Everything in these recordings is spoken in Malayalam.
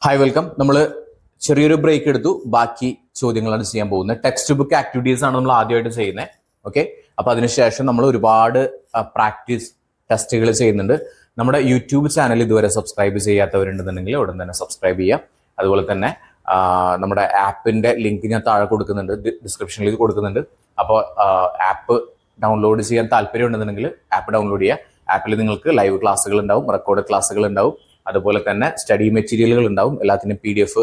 Hi welcome. നമ്മൾ ചെറിയൊരു ബ്രേക്ക് എടുത്തു. ബാക്കി ചോദ്യങ്ങളാണ് ചെയ്യാൻ പോകുന്നത്. ടെക്സ്റ്റ് ബുക്ക് ആക്ടിവിറ്റീസ് ആണ് നമ്മൾ ആദ്യമായിട്ട് ചെയ്യുന്നത്. ഓക്കെ, അപ്പൊ അതിനുശേഷം നമ്മൾ ഒരുപാട് പ്രാക്ടീസ് ടെസ്റ്റുകൾ ചെയ്യുന്നുണ്ട്. നമ്മുടെ യൂട്യൂബ് ചാനൽ ഇതുവരെ സബ്സ്ക്രൈബ് ചെയ്യാത്തവരുണ്ടെന്നുണ്ടെങ്കിൽ ഉടൻ തന്നെ സബ്സ്ക്രൈബ് ചെയ്യാം. അതുപോലെ തന്നെ നമ്മുടെ ആപ്പിന്റെ ലിങ്ക് ഞാൻ താഴെ കൊടുക്കുന്നുണ്ട്, ഡിസ്ക്രിപ്ഷനിൽ കൊടുക്കുന്നുണ്ട്. അപ്പോൾ ആപ്പ് ഡൗൺലോഡ് ചെയ്യാൻ താല്പര്യം ഉണ്ടെന്നുണ്ടെങ്കിൽ ആപ്പ് ഡൗൺലോഡ് ചെയ്യുക. ആപ്പിൽ നിങ്ങൾക്ക് ലൈവ് ക്ലാസ്സുകൾ ഉണ്ടാവും, റെക്കോർഡ് ക്ലാസ്സുകൾ ഉണ്ടാവും, അതുപോലെ തന്നെ സ്റ്റഡി മെറ്റീരിയലുകൾ ഉണ്ടാവും. എല്ലാത്തിനും PDF,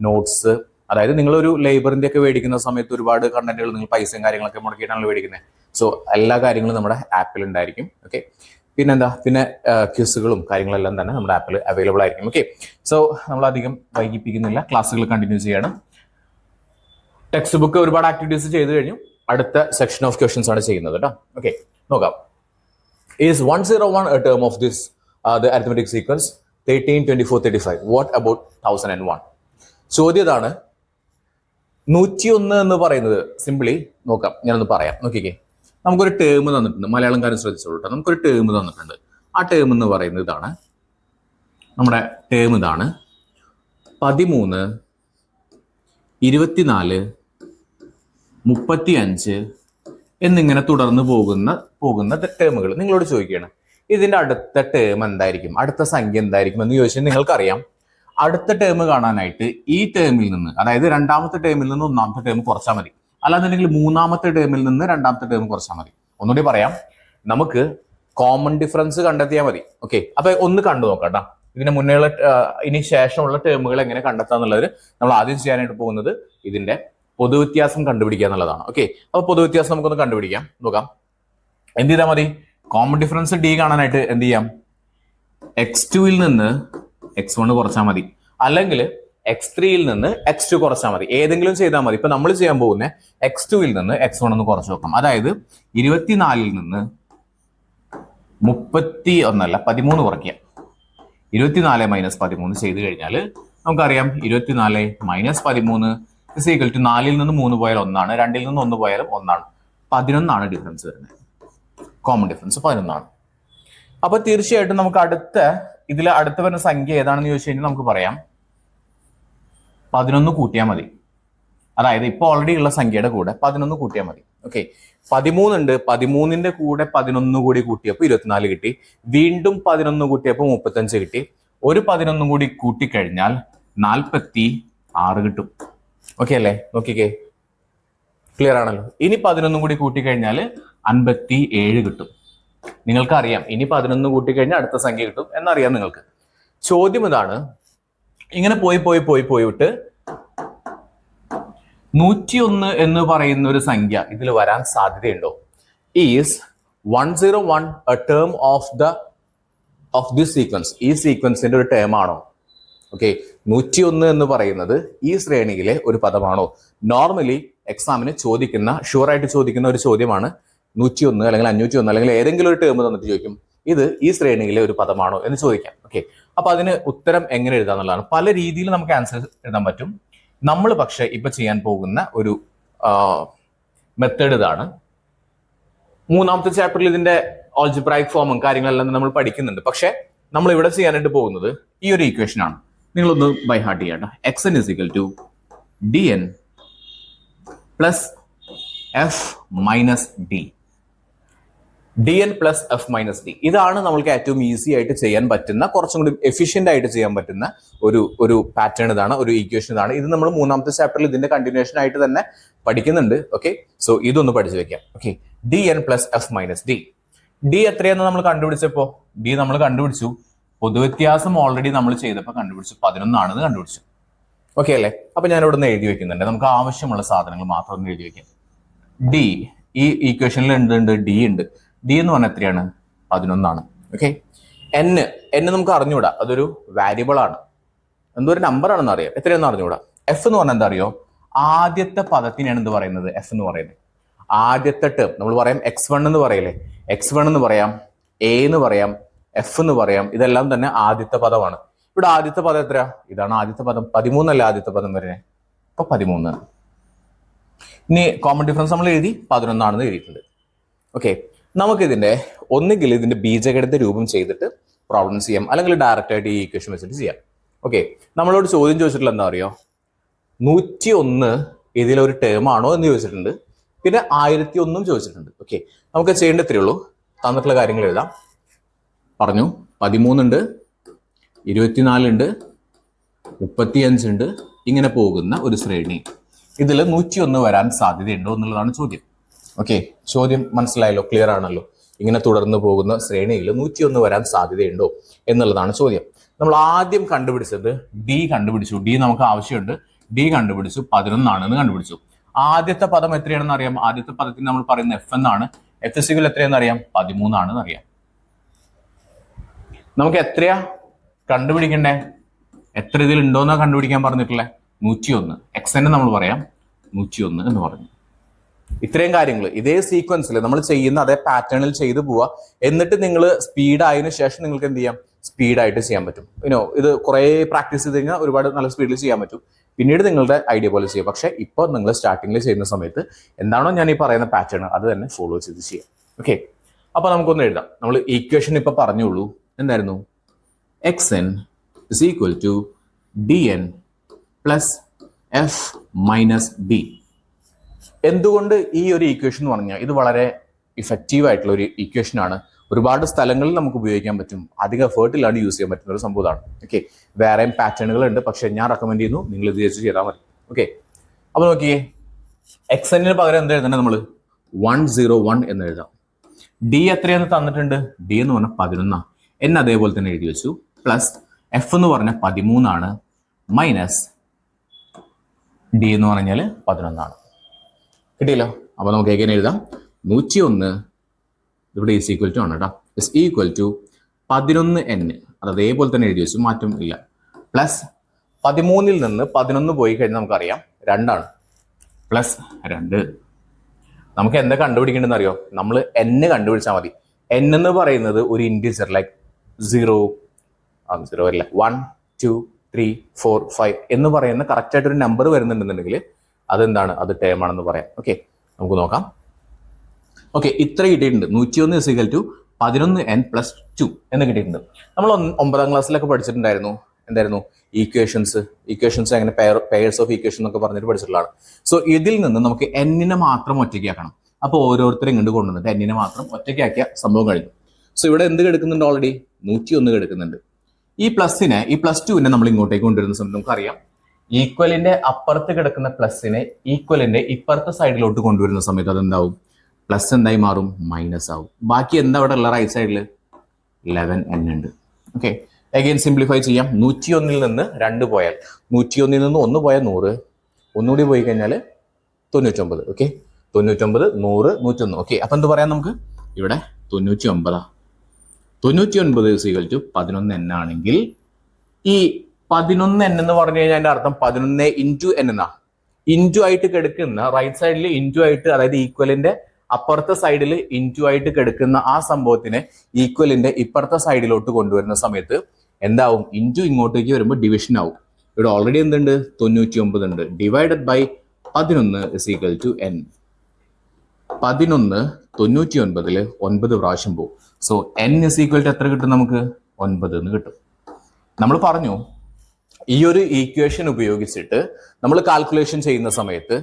നോട്ട്സ്. അതായത് നിങ്ങളൊരു ലേബറിന്റെ ഒക്കെ മേടിക്കുന്ന സമയത്ത് ഒരുപാട് കണ്ടന്റുകൾ നിങ്ങൾ പൈസയും കാര്യങ്ങളൊക്കെ മുടക്കിയിട്ടാണ് മേടിക്കുന്നത്. സോ എല്ലാ കാര്യങ്ങളും നമ്മുടെ ആപ്പിൽ ഉണ്ടായിരിക്കും. ഓക്കെ, പിന്നെ ക്യൂസുകളും കാര്യങ്ങളെല്ലാം തന്നെ നമ്മുടെ ആപ്പിൽ അവൈലബിൾ ആയിരിക്കും. ഓക്കെ, സോ നമ്മൾ അധികം വൈകിപ്പിക്കുന്നില്ല, ക്ലാസ്സുകൾ കണ്ടിന്യൂ ചെയ്യണം. ടെക്സ്റ്റ് ബുക്ക് ഒരുപാട് ആക്ടിവിറ്റീസ് ചെയ്തു കഴിഞ്ഞു. അടുത്ത സെക്ഷൻ ഓഫ് ക്വസ്റ്റ്യൻസ് ആണ് ചെയ്യുന്നത് കേട്ടോ. ഓക്കെ, നോക്കാം. Is 101 a term of this the arithmetic sequence 13, 24, 35? What about 1001? ചോദ്യം ഇതാണ്. 101 എന്ന് പറയുന്നത് സിംപിളി നോക്കാം, ഞാനൊന്ന് പറയാം. നോക്കിക്കേ, നമുക്കൊരു ടേം തന്നിട്ടുണ്ട്. മലയാളംകാരൻ ശ്രദ്ധിച്ചോളൂ കേട്ടോ. നമുക്കൊരു ടേം തന്നിട്ടുണ്ട്. ആ ടേം എന്ന് പറയുന്നത് ഇതാണ്. നമ്മുടെ ടേം ഇതാണ്. 13, 24, 35 എന്നിങ്ങനെ തുടർന്ന് പോകുന്ന ടേമുകൾ. നിങ്ങളോട് ചോദിക്കുകയാണ്, ഇതിന്റെ അടുത്ത ടേം എന്തായിരിക്കും, അടുത്ത സംഖ്യ എന്തായിരിക്കും എന്ന് ചോദിച്ചാൽ നിങ്ങൾക്കറിയാം. അടുത്ത ടേം കാണാനായിട്ട് ഈ ടേമിൽ നിന്ന്, അതായത് രണ്ടാമത്തെ ടേമിൽ നിന്ന് ഒന്നാമത്തെ ടേം കുറച്ചാൽ മതി. അല്ലാന്നുണ്ടെങ്കിൽ മൂന്നാമത്തെ ടേമിൽ നിന്ന് രണ്ടാമത്തെ ടേം കുറച്ചാൽ മതി. ഒന്നുകൂടി പറയാം, നമുക്ക് കോമൺ ഡിഫറൻസ് കണ്ടെത്തിയാൽ മതി. ഓക്കെ, അപ്പൊ ഒന്ന് കണ്ടു നോക്കാം. ഇതിന് മുന്നേയുള്ള ഇനി ശേഷമുള്ള ടേമുകൾ എങ്ങനെ കണ്ടെത്താന്നുള്ളത് നമ്മൾ ആദ്യം ചെയ്യാനായിട്ട് പോകുന്നത് ഇതിന്റെ പൊതുവ്യത്യാസം കണ്ടുപിടിക്കുക എന്നുള്ളതാണ്. ഓക്കെ, അപ്പൊ പൊതുവ്യത്യാസം നമുക്കൊന്ന് കണ്ടുപിടിക്കാം. നോക്കാം. എന്ത് ചെയ്താൽ മതി? കോമൺ ഡിഫറൻസ് D കാണാനായിട്ട് എന്ത് ചെയ്യാം? X2 നിന്ന് X1 കുറച്ചാൽ മതി, അല്ലെങ്കിൽ X3 നിന്ന് X2 കുറച്ചാൽ മതി. ഏതെങ്കിലും ചെയ്താൽ മതി. ഇപ്പൊ നമ്മൾ ചെയ്യാൻ പോകുന്ന X2 നിന്ന് X1 ഒന്ന് കുറച്ച് നോക്കാം. അതായത് 24 നിന്ന് 13 കുറയ്ക്കുക. 24 മൈനസ് 13 ചെയ്ത് കഴിഞ്ഞാൽ നമുക്കറിയാം 24 മൈനസ് 13 = 4 നിന്ന് 3 പോയാൽ 1 ആണ്, 2 നിന്ന് 1 പോയാലും 1 ആണ്. 11 ഡിഫറൻസ് വരുന്നത്. Common difference 11. അപ്പൊ തീർച്ചയായിട്ടും നമുക്ക് അടുത്ത വരുന്ന സംഖ്യ ഏതാണെന്ന് ചോദിച്ചു കഴിഞ്ഞാൽ നമുക്ക് പറയാം 11 കൂട്ടിയാൽ മതി. അതായത് ഇപ്പൊ ഓൾറെഡി ഉള്ള സംഖ്യയുടെ കൂടെ 11 കൂട്ടിയാൽ മതി. ഓക്കെ, 13 ഉണ്ട്. 13ന്റെ കൂടെ 11 കൂടി കൂട്ടിയപ്പോൾ 24 കിട്ടി. വീണ്ടും 11 കൂട്ടിയപ്പോൾ 35 കിട്ടി. ഒരു 11 കൂടി കൂട്ടിക്കഴിഞ്ഞാൽ 46 കിട്ടും. ഓക്കെ അല്ലേ? നോക്കിക്കേ, ക്ലിയർ ആണല്ലോ. ഇനി 11 കൂടി കൂട്ടിക്കഴിഞ്ഞാൽ 57 കിട്ടും. നിങ്ങൾക്ക് അറിയാം, ഇനി 11 കൂട്ടിക്കഴിഞ്ഞാൽ അടുത്ത സംഖ്യ കിട്ടും എന്നറിയാം നിങ്ങൾക്ക്. ചോദ്യം ഇതാണ്, ഇങ്ങനെ പോയിട്ട് 101 എന്ന് പറയുന്ന ഒരു സംഖ്യ ഇതിൽ വരാൻ സാധ്യതയുണ്ടോ? Is 101 a term of this sequence? ഈ സീക്വൻസിന്റെ ഒരു ടേം ആണോ? ഓക്കെ, 101 എന്ന് പറയുന്നത് ഈ ശ്രേണിയിലെ ഒരു പദമാണോ? നോർമലി എക്സാമിന് ഷുവറായിട്ട് ചോദിക്കുന്ന ഒരു ചോദ്യമാണ് 101 അല്ലെങ്കിൽ 501 അല്ലെങ്കിൽ ഏതെങ്കിലും ഒരു ടേം തന്നിട്ട് ചോദിക്കും, ഇത് ഈ ശ്രേണിയിലെ ഒരു പദമാണോ എന്ന് ചോദിക്കാം. ഓക്കെ, അപ്പൊ അതിന് ഉത്തരം എങ്ങനെ എഴുതാന്നുള്ളതാണ്. പല രീതിയിൽ നമുക്ക് ആൻസർ എഴുതാൻ പറ്റും. നമ്മൾ പക്ഷെ ഇപ്പൊ ചെയ്യാൻ പോകുന്ന ഒരു മെത്തേഡ് ഇതാണ്. മൂന്നാമത്തെ ചാപ്റ്ററിൽ ഇതിന്റെ ഓൾജിബ്രായിക് ഫോമും കാര്യങ്ങളെല്ലാം നമ്മൾ പഠിക്കുന്നുണ്ട്. പക്ഷെ നമ്മൾ ഇവിടെ ചെയ്യാനായിട്ട് പോകുന്നത് ഈ ഒരു ഇക്വേഷൻ ആണ്. നിങ്ങളൊന്ന് ബൈ ഹാർട്ട് ചെയ്യണ്ട. xn = dn plus f minus D. dn plus f minus D. ഇതാണ് നമ്മൾക്ക് ഏറ്റവും ഈസി ആയിട്ട് ചെയ്യാൻ പറ്റുന്ന, കുറച്ചും കൂടി എഫിഷ്യന്റ് ആയിട്ട് ചെയ്യാൻ പറ്റുന്ന ഒരു പാറ്റേൺ ഇതാണ്, ഒരു ഇക്വേഷൻ ഇതാണ്. ഇത് നമ്മൾ മൂന്നാമത്തെ ചാപ്റ്ററിൽ ഇതിന്റെ കണ്ടിന്യൂഷൻ ആയിട്ട് തന്നെ പഠിക്കുന്നുണ്ട്. ഓക്കെ, സോ ഇതൊന്ന് പഠിച്ചു വെക്കാം. Okay, dn plus f minus d. D എത്രയാണെന്ന് നമ്മൾ കണ്ടുപിടിച്ചപ്പോ നമ്മൾ കണ്ടുപിടിച്ചു. പൊതുവ്യത്യാസം ഓൾറെഡി നമ്മൾ ചെയ്തപ്പോൾ കണ്ടുപിടിച്ചു 11 ആണെന്ന് കണ്ടുപിടിച്ചു. ഓക്കെ അല്ലേ? അപ്പൊ ഞാൻ ഇവിടെ നിന്ന് എഴുതി വെക്കുന്നുണ്ട്. നമുക്ക് ആവശ്യമുള്ള സാധനങ്ങൾ മാത്രം ഒന്ന് എഴുതി വെക്കാം. ഡി ഈ ഈക്വേഷനിൽ ഉണ്ട്, ഡി ഉണ്ട്. ഡി എന്ന് പറഞ്ഞാൽ എത്രയാണ്? 11 ആണ്. ഓക്കെ, എൻ നമുക്ക് അറിഞ്ഞുകൂടാ, അതൊരു വാരിയബിൾ ആണ്, എന്തോ ഒരു നമ്പർ ആണെന്ന് അറിയാം. എത്രയാണെന്ന് അറിഞ്ഞുകൂടാ. എഫ് എന്ന് പറഞ്ഞാൽ എന്താ അറിയോ? ആദ്യത്തെ പദത്തിനാണ് എന്ത് പറയുന്നത്? എഫ് എന്ന് പറയുന്നത്. ആദ്യത്തെ ടേം നമ്മൾ പറയാം X1 എന്ന് പറയില്ലേ? X1 എന്ന് പറയാം, എ എന്ന് പറയാം, എഫ് എന്ന് പറയാം. ഇതെല്ലാം തന്നെ ആദ്യത്തെ പദമാണ്. ഇവിടെ ആദ്യത്തെ പദം എത്രയാ? ഇതാണ് ആദ്യത്തെ പദം. 13 അല്ലേ ആദ്യത്തെ പദം വരുന്നത്? അപ്പൊ 13. ഇനി കോമൺ ഡിഫറൻസ് നമ്മൾ എഴുതി 11 ആണെന്ന് എഴുതിയിട്ടുണ്ട്. ഓക്കെ, നമുക്കിതിന്റെ ഒന്നുകിൽ ഇതിന്റെ ബീജഗണിത രൂപം ചെയ്തിട്ട് പ്രോബ്ലം ചെയ്യാം, അല്ലെങ്കിൽ ഡയറക്റ്റ് ആയിട്ട് ഈ ഇക്വേഷൻ വെച്ചിട്ട് ചെയ്യാം. ഓക്കെ, നമ്മളോട് ചോദ്യം ചോദിച്ചിട്ടുള്ള എന്താ അറിയോ, 101 ഇതിലൊരു ടേം ആണോ എന്ന് ചോദിച്ചിട്ടുണ്ട്, പിന്നെ 1001 ചോദിച്ചിട്ടുണ്ട്. ഓക്കെ, നമുക്ക് ചെയ്യേണ്ട ഇത്രയേ ഉള്ളൂ. തന്നിട്ടുള്ള കാര്യങ്ങൾ എഴുതാം. പറഞ്ഞു 13 ഉണ്ട്, 24 ഉണ്ട്, 35 ഉണ്ട്, ഇങ്ങനെ പോകുന്ന ഒരു ശ്രേണി. ഇതിൽ 101 വരാൻ സാധ്യതയുണ്ടോ എന്നുള്ളതാണ് ചോദ്യം. ഓക്കെ, ചോദ്യം മനസ്സിലായല്ലോ, ക്ലിയർ ആണല്ലോ. ഇങ്ങനെ തുടർന്ന് പോകുന്ന ശ്രേണിയിൽ 101 വരാൻ സാധ്യതയുണ്ടോ എന്നുള്ളതാണ് ചോദ്യം. നമ്മൾ ആദ്യം കണ്ടുപിടിച്ചത് ഡി കണ്ടുപിടിച്ചു. ഡി നമുക്ക് ആവശ്യമുണ്ട്. ഡി കണ്ടുപിടിച്ചു, 11 ആണെന്ന് കണ്ടുപിടിച്ചു. ആദ്യത്തെ പദം എത്രയാണെന്ന് അറിയാം. ആദ്യത്തെ പദത്തിന് നമ്മൾ പറയുന്ന എഫ് എന്നാണ്. എഫ് സികൾ എത്രയാണെന്ന് അറിയാം, 13 ആണെന്ന് അറിയാം. നമുക്ക് എത്രയാ കണ്ടുപിടിക്കണ്ടേ? എത്ര ഇതിൽ ഉണ്ടോന്നാ കണ്ടുപിടിക്കാൻ പറഞ്ഞിട്ടുള്ളത്? 101. എക്സ് നമ്മൾ പറയാം 101 എന്ന് പറഞ്ഞു. ഇത്രയും കാര്യങ്ങൾ ഇതേ സീക്വൻസിൽ നമ്മൾ ചെയ്യുന്ന അതേ പാറ്റേണിൽ ചെയ്തു പോവുക. എന്നിട്ട് നിങ്ങൾ സ്പീഡ് ആയതിനു ശേഷം നിങ്ങൾക്ക് എന്ത് ചെയ്യാം, സ്പീഡായിട്ട് ചെയ്യാൻ പറ്റും. ഇത് കുറേ പ്രാക്ടീസ് ചെയ്ത് കഴിഞ്ഞാൽ ഒരുപാട് നല്ല സ്പീഡിൽ ചെയ്യാൻ പറ്റും. പിന്നീട് നിങ്ങളുടെ ഐഡിയ പോലെ ചെയ്യാം. പക്ഷെ ഇപ്പോൾ നിങ്ങൾ സ്റ്റാർട്ടിങ്ങിൽ ചെയ്യുന്ന സമയത്ത് എന്താണോ ഞാൻ ഈ പറയുന്ന പാറ്റേൺ അത് തന്നെ ഫോളോ ചെയ്ത് ചെയ്യാം. ഓക്കെ, അപ്പൊ നമുക്കൊന്ന് എഴുതാം. നമ്മൾ ഈക്വേഷൻ ഇപ്പൊ പറഞ്ഞുള്ളൂ. എന്തായിരുന്നു? X n is equal to d n plus f minus d. എന്തുകൊണ്ട് ഈ ഒരു ഈക്വേഷൻ എന്ന് പറഞ്ഞാൽ ഇത് വളരെ ഇഫക്റ്റീവ് ആയിട്ടുള്ള ഒരു ഈക്വേഷൻ ആണ്. ഒരുപാട് സ്ഥലങ്ങളിൽ നമുക്ക് ഉപയോഗിക്കാൻ പറ്റും. അധികം എഫേർട്ടിലാണ് യൂസ് ചെയ്യാൻ പറ്റുന്ന ഒരു സംഭവമാണ്. ഓക്കെ, വേറെയും പാറ്റേണുകൾ ഉണ്ട്, പക്ഷെ ഞാൻ റെക്കമെൻഡ് ചെയ്യുന്നു നിങ്ങൾ ഇത് വെച്ച് ചെയ്താൽ മതി. ഓക്കെ, അപ്പൊ നോക്കിയേ, എക്സ് എന്നിന് പകരം എന്താ എഴുതണ്ടേ? നമ്മൾ 101 എന്ന് എഴുതാം. ഡി എത്രയെന്ന് തന്നിട്ടുണ്ട്? ഡി എന്ന് പറഞ്ഞാൽ 11. എൻ അതേപോലെ തന്നെ എഴുതി വെച്ചു. പ്ലസ് എഫ് എന്ന് പറഞ്ഞാൽ 13 മൈനസ് ഡി എന്ന് പറഞ്ഞാൽ 11. കിട്ടിയല്ലോ. അപ്പൊ നമുക്ക് എങ്ങനെ എഴുതാം? 101 ഇവിടെ ഈസ് ഈക്വൽ ടു ആണ് കേട്ടോ. ഇസ് ഈക്വൽ ടു 11 എൻ, അത് അതേപോലെ തന്നെ എഴുതി വെച്ചു, മാറ്റം ഇല്ല. പ്ലസ് 13 നിന്ന് 11 പോയി കഴിഞ്ഞാൽ നമുക്കറിയാം 2 പ്ലസ് 2. നമുക്ക് എന്താ കണ്ടുപിടിക്കേണ്ടതെന്ന് അറിയോ? നമ്മൾ എൻ കണ്ടുപിടിച്ചാൽ മതി. എൻ എന്ന് പറയുന്നത് ഒരു ഇൻഡിജർ ലൈക്ക് 0 അല്ല 1 2 3 4 5 എന്ന് പറയുന്ന കറക്റ്റ് ആയിട്ട് ഒരു നമ്പർ വരുന്നുണ്ടെന്നുണ്ടെങ്കിൽ അതെന്താണ്? അത് ടേം ആണെന്ന് പറയാം. ഓക്കെ, നമുക്ക് നോക്കാം. ഓക്കെ, ഇത്ര കിട്ടിയിട്ടുണ്ട്. 101 is equal to 11n plus 2 എന്ന് കിട്ടിയിട്ടുണ്ട്. നമ്മൾ 9ാം ക്ലാസ്സിലൊക്കെ പഠിച്ചിട്ടുണ്ടായിരുന്നു. എന്തായിരുന്നു? ഈക്വേഷൻസ് അങ്ങനെ പെയർസ് ഓഫ് ഈക്വേഷൻ എന്നൊക്കെ പറഞ്ഞിട്ട് പഠിച്ചിട്ടുള്ളതാണ്. സോ ഇതിൽ നിന്ന് നമുക്ക് എന്നിനെ മാത്രം ഒറ്റയ്ക്കാക്കണം. അപ്പോൾ ഓരോരുത്തരും ഇങ്ങോട്ട് കൊണ്ടുവന്നിട്ട് എന്നിനെ മാത്രം ഒറ്റയ്ക്കാക്കിയ സംഭവം കഴിഞ്ഞു. സോ ഇവിടെ എന്ത് കിടക്കുന്നുണ്ട്? ഓൾറെഡി 101 കിടക്കുന്നുണ്ട്. ഈ പ്ലസ് 2നെ നമ്മൾ ഇങ്ങോട്ടേക്ക് കൊണ്ടുവരുന്ന സമയത്ത് നമുക്കറിയാം, ഈക്വലിന്റെ അപ്പുറത്ത് കിടക്കുന്ന പ്ലസിനെ ഈക്വലിന്റെ ഇപ്പുറത്തെ സൈഡിലോട്ട് കൊണ്ടുവരുന്ന സമയത്ത് അതെന്താവും? പ്ലസ് എന്തായി മാറും? മൈനസ് ആവും. ബാക്കി എന്താ അവിടെ ഉള്ള റൈറ്റ് സൈഡിൽ? 11n ഉണ്ട്. ഓക്കെ, അഗൈൻ സിംപ്ലിഫൈ ചെയ്യാം. 101 നിന്ന് 2 പോയാൽ 101 നിന്ന് 1 പോയാൽ 100, ഒന്നുകൂടി പോയി കഴിഞ്ഞാൽ 99. ഓക്കെ, 99 100 101. ഓക്കെ, അപ്പൊ എന്ത് പറയാം നമുക്ക്? ഇവിടെ 99 11n ആണെങ്കിൽ ഈ 11n എന്ന് പറഞ്ഞു കഴിഞ്ഞാൽ അതിന്റെ അർത്ഥം 11 ഇൻറ്റു n എന്നാ. ഇൻറ്റു ആയിട്ട് കിടക്കുന്ന റൈറ്റ് സൈഡിൽ ഇൻറ്റു ആയിട്ട്, അതായത് ഈക്വലിന്റെ അപ്പുറത്തെ സൈഡിൽ ഇൻറ്റു ആയിട്ട് കിടക്കുന്ന ആ സംഭവത്തിനെ ഈക്വലിന്റെ ഇപ്പുറത്തെ സൈഡിലോട്ട് കൊണ്ടുവരുന്ന സമയത്ത് എന്താവും? ഇൻറ്റു ഇങ്ങോട്ടേക്ക് വരുമ്പോൾ ഡിവിഷൻ ആവും. ഇവിടെ ഓൾറെഡി എന്തുണ്ട്? 99 ഉണ്ട്. Divided by 11 is equal to n. 11 99 9 പ്രാവശ്യം പോകും. So n is equal to എത്ര കിട്ടും നമുക്ക്? 9 എന്ന് കിട്ടും. നമ്മൾ പറഞ്ഞു ഈ ഒരു ഈക്വേഷൻ ഉപയോഗിച്ചിട്ട് നമ്മൾ കാൽക്കുലേഷൻ ചെയ്യുന്ന സമയത്ത്